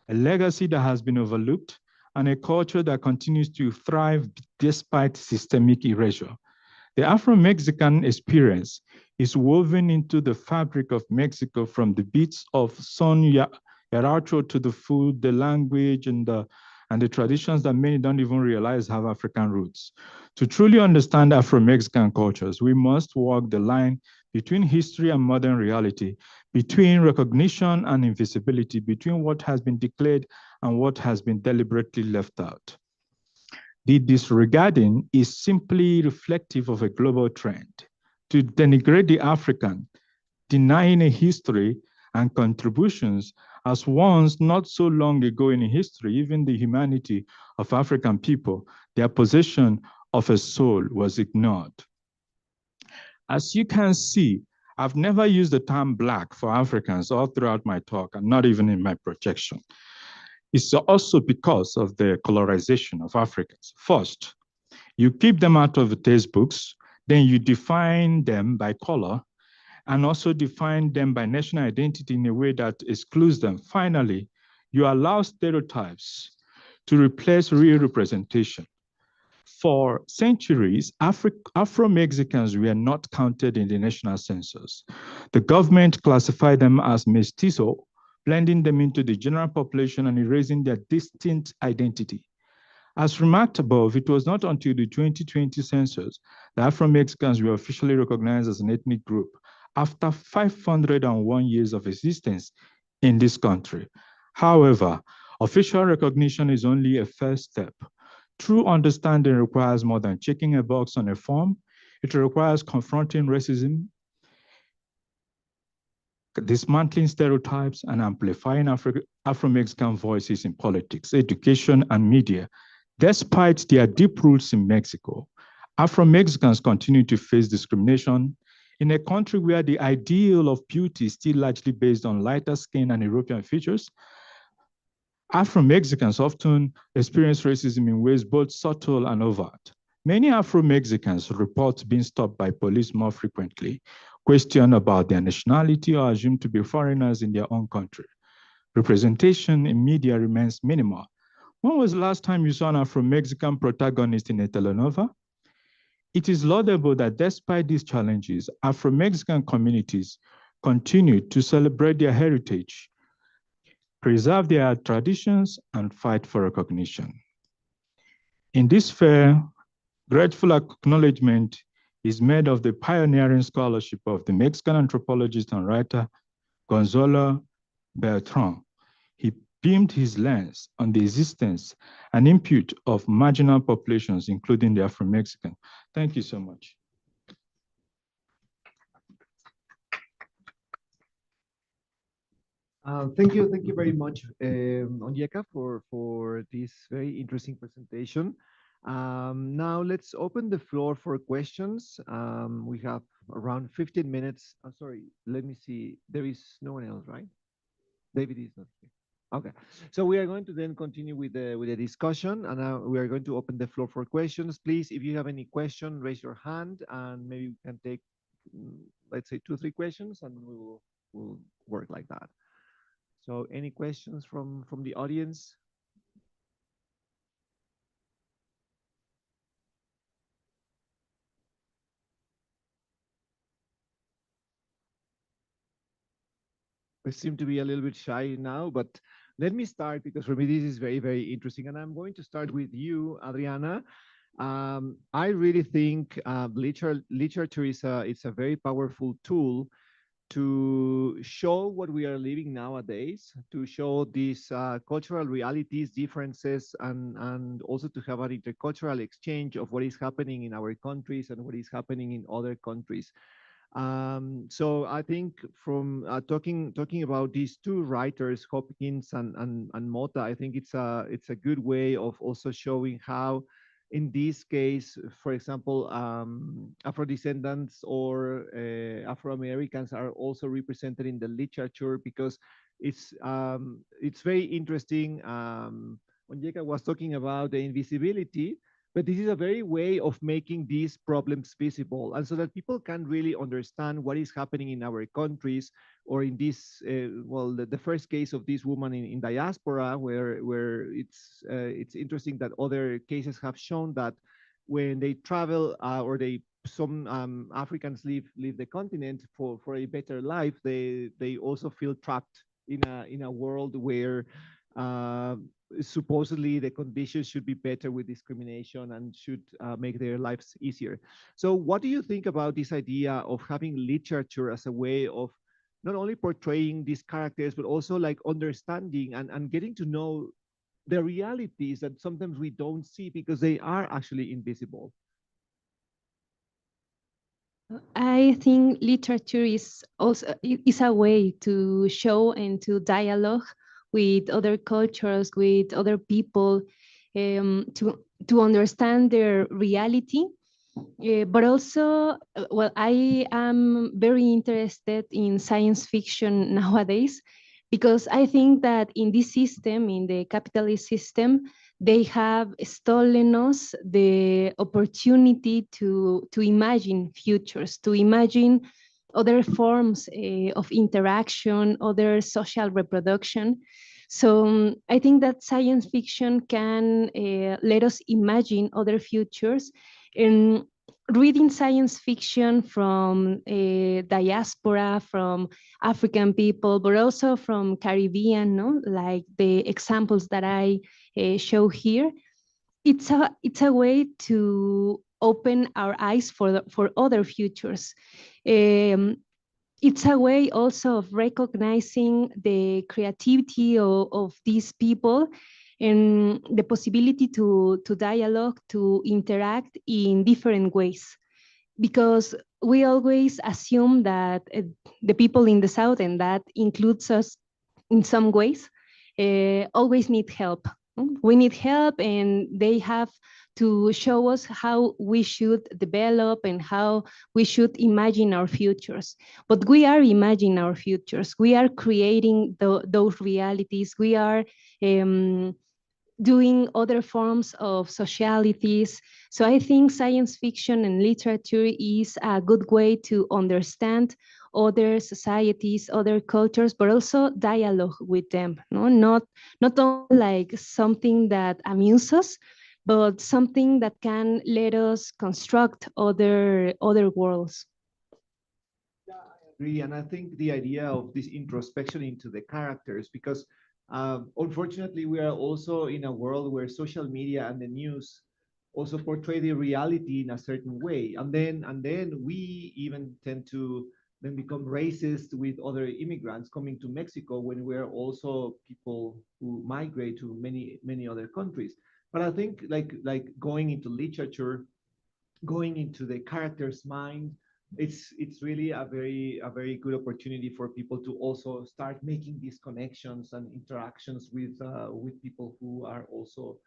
[SPEAKER 9] a legacy that has been overlooked, and a culture that continues to thrive despite systemic erasure. The Afro-Mexican experience is woven into the fabric of Mexico, from the beats of son Yaracho to the food, the language, and the traditions that many don't even realize have African roots. To truly understand Afro-Mexican cultures, we must walk the line between history and modern reality, between recognition and invisibility, between what has been declared and what has been deliberately left out. The disregarding is simply reflective of a global trend to denigrate the African, denying a history and contributions as once not so long ago in history, even the humanity of African people, their possession of a soul was ignored. As you can see, I've never used the term Black for Africans all throughout my talk, and not even in my projection. It's also because of the colorization of Africans. First, you keep them out of the textbooks, then you define them by color, and also define them by national identity in a way that excludes them. Finally, you allow stereotypes to replace real representation. For centuries, Afro-Mexicans were not counted in the national census. The government classified them as mestizo, blending them into the general population and erasing their distinct identity. As remarked above, it was not until the 2020 census that Afro-Mexicans were officially recognized as an ethnic group after 501 years of existence in this country. However, official recognition is only a first step. True understanding requires more than checking a box on a form. It requires confronting racism, dismantling stereotypes, and amplifying Afro-Mexican voices in politics, education, and media. Despite their deep roots in Mexico, Afro-Mexicans continue to face discrimination in a country where the ideal of beauty is still largely based on lighter skin and European features. Afro-Mexicans often experience racism in ways both subtle and overt. Many Afro-Mexicans report being stopped by police more frequently, questioned about their nationality, or assumed to be foreigners in their own country. Representation in media remains minimal. When was the last time you saw an Afro-Mexican protagonist in a telenovela? It is laudable that despite these challenges, Afro-Mexican communities continue to celebrate their heritage, preserve their traditions, and fight for recognition. In this fair, grateful acknowledgement is made of the pioneering scholarship of the Mexican anthropologist and writer Gonzalo Beltran. He beamed his lens on the existence and input of marginal populations, including the Afro-Mexican. Thank you so much.
[SPEAKER 7] Thank you very much, Onyeka, for this very interesting presentation. Now let's open the floor for questions. We have around 15 minutes. I'm sorry, let me see. There is no one else, right? David is not here. Okay, so we are going to then continue with the discussion, and now we are going to open the floor for questions. Please, if you have any question, raise your hand, and maybe we can take, let's say, 2 or 3 questions, and we'll work like that. So, any questions from the audience? We seem to be a little bit shy now, but let me start, because for me this is very, very interesting. And I'm going to start with you, Adriana. I really think literature is a very powerful tool to show what we are living nowadays, to show these cultural realities, differences, and also to have an intercultural exchange of what is happening in our countries and what is happening in other countries. So I think from talking about these 2 writers, Hopkins and Mota, I think it's a good way of also showing how, in this case, for example, Afro-descendants or Afro-Americans are also represented in the literature, because it's very interesting. Onyeka was talking about the invisibility, but this is a very way of making these problems visible, and so that people can really understand what is happening in our countries, or in this, well, the first case of this woman in diaspora, where it's interesting that other cases have shown that when they travel or some Africans leave the continent for a better life, they also feel trapped in a world where supposedly the conditions should be better with discrimination and should make their lives easier. So what do you think about this idea of having literature as a way of not only portraying these characters, but also like understanding and getting to know the realities that sometimes we don't see because they are actually invisible?
[SPEAKER 8] I think literature is also a way to show and to dialogue with other cultures, with other people, to understand their reality. But also, well, I am very interested in science fiction nowadays, because I think that in this system, in the capitalist system, they have stolen us the opportunity to imagine futures, to imagine other forms of interaction, other social reproduction. So I think that science fiction can let us imagine other futures. And reading science fiction from diaspora, from African people, but also from Caribbean, no? Like the examples that I show here, it's a way to open our eyes for other futures. It's a way also of recognizing the creativity of these people and the possibility to dialogue, to interact in different ways. Because we always assume that the people in the South, and that includes us in some ways, always need help. We need help, and they have to show us how we should develop and how we should imagine our futures. But we are imagining our futures. We are creating those realities. We are doing other forms of socialities. So I think science fiction and literature is a good way to understand other societies, other cultures, but also dialogue with them. No? Not only like something that amuses us, but something that can let us construct other worlds.
[SPEAKER 7] Yeah, I agree. And I think the idea of this introspection into the characters, because unfortunately, we are also in a world where social media and the news also portray the reality in a certain way. And then we even tend to then become racist with other immigrants coming to Mexico when we're also people who migrate to many other countries. But I think like going into literature, going into the character's mind, it's really a very good opportunity for people to also start making these connections and interactions with people who are also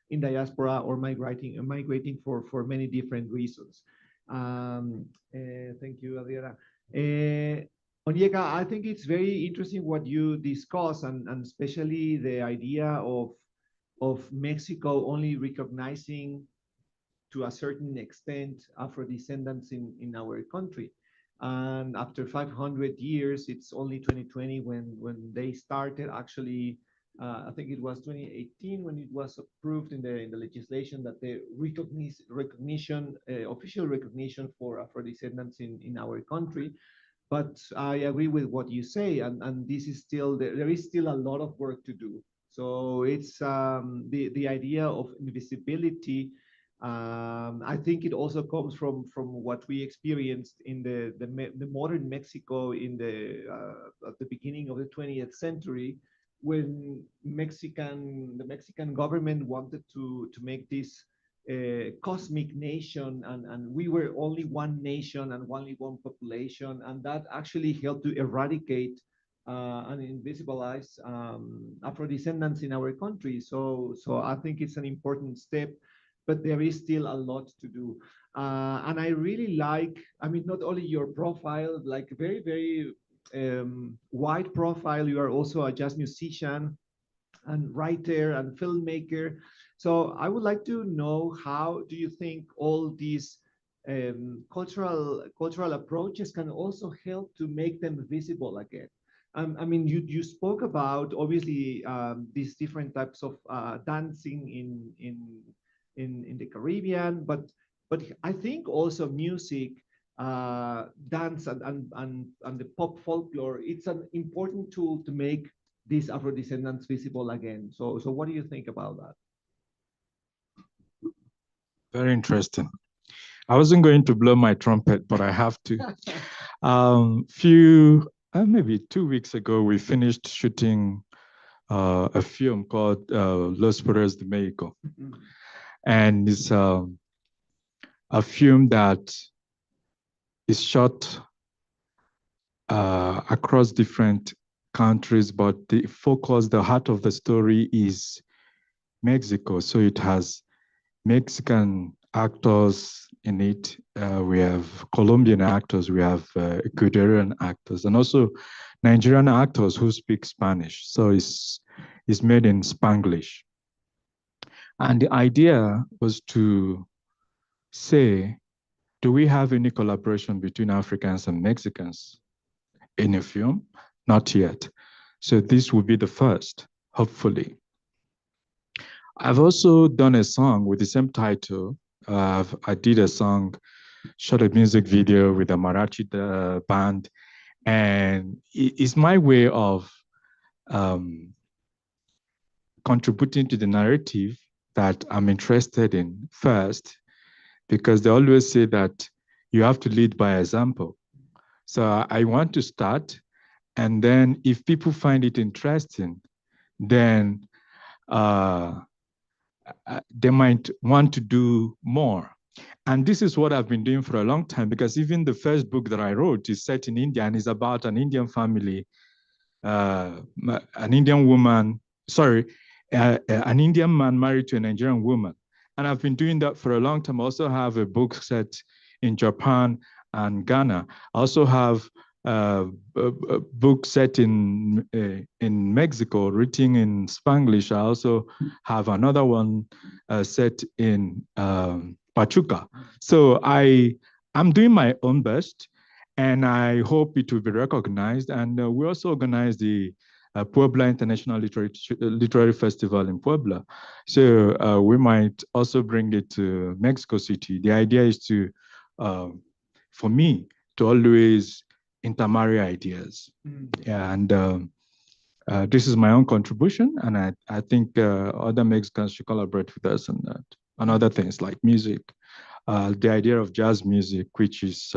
[SPEAKER 7] in diaspora or migrating for many different reasons. Thank you, Adriana. Onyeka, I think it's very interesting what you discuss, and especially the idea of Mexico only recognizing to a certain extent Afro-descendants in our country. And after 500 years, it's only 2020 when they started actually, I think it was 2018 when it was approved in the legislation that the recognition, official recognition for Afro-descendants in our country. But I agree with what you say, and this is still, there is still a lot of work to do. So it's the idea of invisibility. I think it also comes from what we experienced in the modern Mexico in at the beginning of the 20th century, when the Mexican government wanted to make this cosmic nation, and we were only one nation and only one population, and that actually helped to eradicate and invisibilize Afro-descendants in our country. So I think it's an important step, but there is still a lot to do. And I really like, I mean, not only your profile, like very wide profile, you are also a jazz musician and writer and filmmaker. So I would like to know, how do you think all these cultural approaches can also help to make them visible again? I mean, you spoke about obviously these different types of dancing in the Caribbean, but I think also music, dance, and the pop folklore, it's an important tool to make these Afro-descendants visible again. So what do you think about that?
[SPEAKER 9] Very interesting. I wasn't going to blow my trumpet, but I have to. Maybe 2 weeks ago, we finished shooting a film called Los Perros de Mexico. Mm-hmm. And it's a film that is shot across different countries, but the heart of the story is Mexico. So it has Mexican actors in it. We have Colombian actors, we have Ecuadorian actors, and also Nigerian actors who speak Spanish. So it's made in Spanglish. And the idea was to say, do we have any collaboration between Africans and Mexicans in a film? Not yet. So this will be the first, hopefully. I've also done a song with the same title. I did a song, shot a music video with a Marchetti band, and it's my way of contributing to the narrative that I'm interested in first, because they always say that you have to lead by example. So I want to start, and then if people find it interesting, then they might want to do more. And this is what I've been doing for a long time, because even the first book that I wrote is set in India and is about an Indian family, an Indian woman, an Indian man married to a Nigerian woman. And I've been doing that for a long time. I also have a book set in Japan and Ghana. I also have a book set in Mexico, written in Spanglish. I also have another one set in Pachuca. So I'm doing my own best, and I hope it will be recognized. And we also organize the Puebla International Literary Festival in Puebla. So we might also bring it to Mexico City. The idea is to, for me, to always intermarry ideas. Yeah, and this is my own contribution, and I think other Mexicans should collaborate with us on that, on other things like music. The idea of jazz music, which is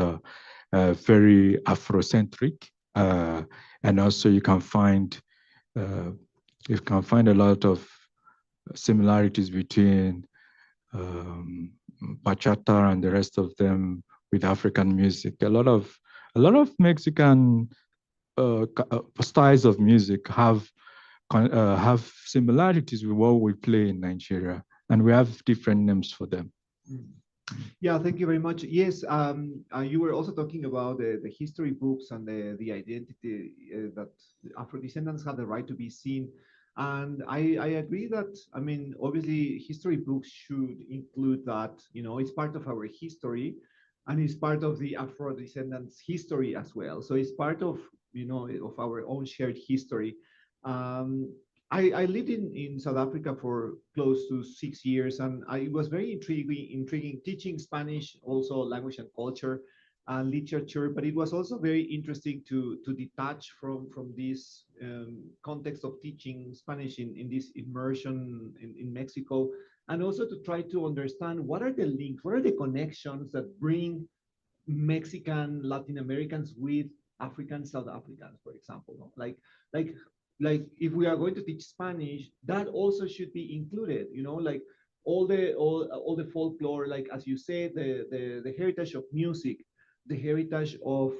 [SPEAKER 9] very Afrocentric, and also you can find a lot of similarities between bachata and the rest of them with African music. A lot of Mexican styles of music have similarities with what we play in Nigeria, and we have different names for them.
[SPEAKER 7] Yeah, thank you very much. Yes, you were also talking about the history books and the identity that Afro-descendants have the right to be seen. And I agree that, I mean, obviously history books should include that, you know, it's part of our history and it's part of the Afro-descendants history as well. So it's part of, you know, of our own shared history. I lived in South Africa for close to 6 years, and it was very intriguing teaching Spanish, also language and culture and literature, but it was also very interesting to detach from this context of teaching Spanish in this immersion in Mexico, and also to try to understand what are the links, what are the connections that bring Mexican Latin Americans with African South Africans, for example, no? Like if we are going to teach Spanish, that also should be included, you know, like all the folklore, like as you say, the heritage of music, the heritage of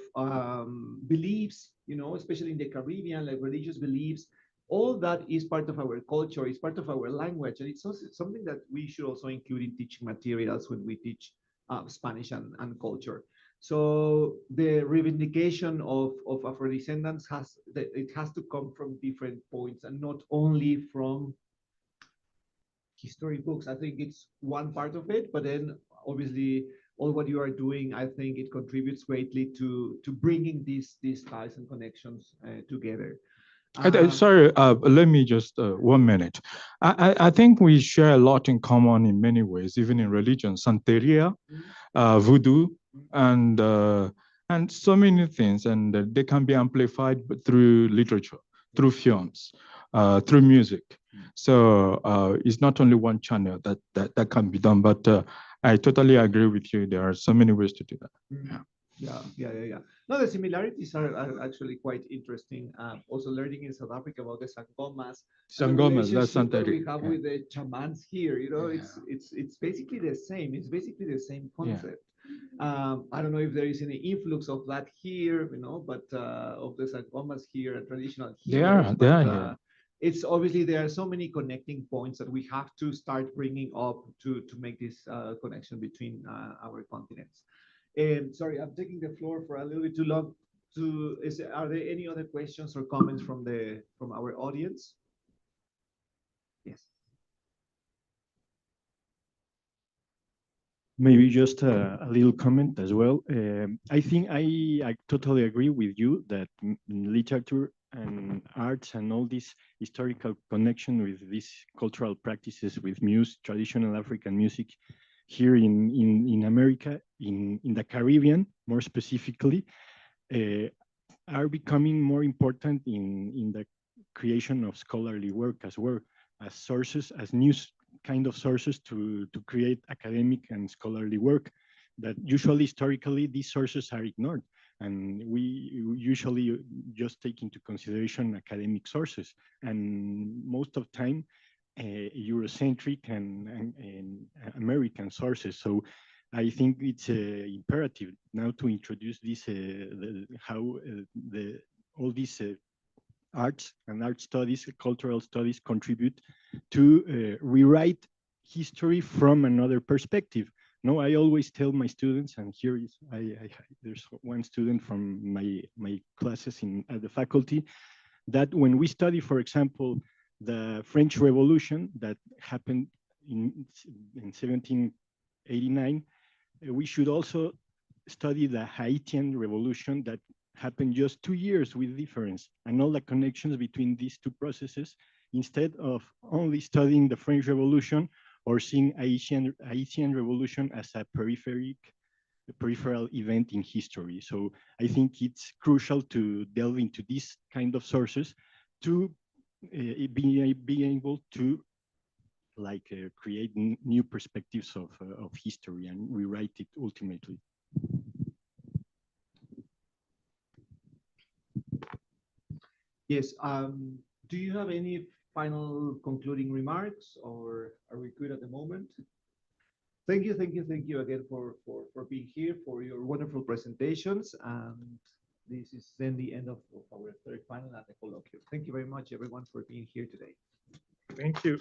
[SPEAKER 7] beliefs, you know, especially in the Caribbean, like religious beliefs, all that is part of our culture, it's part of our language, and it's also something that we should also include in teaching materials when we teach Spanish and culture. So the reivindication of Afro-descendants has to come from different points and not only from history books. I think it's one part of it, but then obviously all what you are doing, I think it contributes greatly to bringing these ties and connections together.
[SPEAKER 9] Sorry, let me just 1 minute. I think we share a lot in common in many ways, even in religion, Santeria, voodoo, and so many things, and they can be amplified through literature, through films, through music. So it's not only one channel that can be done, but I totally agree with you. There are so many ways to do that.
[SPEAKER 7] Yeah. No, the similarities are actually quite interesting. Also learning in South Africa about the Sangomas.
[SPEAKER 9] Sangomas, that's Santeria.
[SPEAKER 7] We have with the chamans here, you know, it's basically the same. It's basically the same concept. I don't know if there is any influx of that here, you know, but of the Sangomas here, traditional healers.
[SPEAKER 9] They are here.
[SPEAKER 7] it's obviously there are so many connecting points that we have to start bringing up to make this connection between our continents. And sorry, I'm taking the floor for a little bit too long. Are there any other questions or comments from our audience? Yes.
[SPEAKER 6] Maybe just a little comment as well. I think I totally agree with you that literature and arts and all this historical connection with these cultural practices with traditional African music here in America, in the Caribbean, more specifically, are becoming more important in the creation of scholarly work as well, as sources, as news kind of sources to create academic and scholarly work that usually historically these sources are ignored. And we usually just take into consideration academic sources and most of time Eurocentric and American sources. So I think it's imperative now to introduce this, all these arts and art studies, cultural studies contribute to rewrite history from another perspective. No, I always tell my students, and here is, there's one student from my classes at the faculty, that when we study, for example, the French Revolution that happened in 1789, we should also study the Haitian Revolution that happened just 2 years with difference, and all the connections between these two processes, instead of only studying the French Revolution or seeing Haitian Revolution as a peripheral event in history. So I think it's crucial to delve into these kind of sources to be able to create new perspectives of history and rewrite it ultimately.
[SPEAKER 7] Yes. Do you have any final concluding remarks, or are we good at the moment? Thank you again for being here, for your wonderful presentations. And this is then the end of our third panel at the colloquium. Thank you very much, everyone, for being here today.
[SPEAKER 9] Thank you.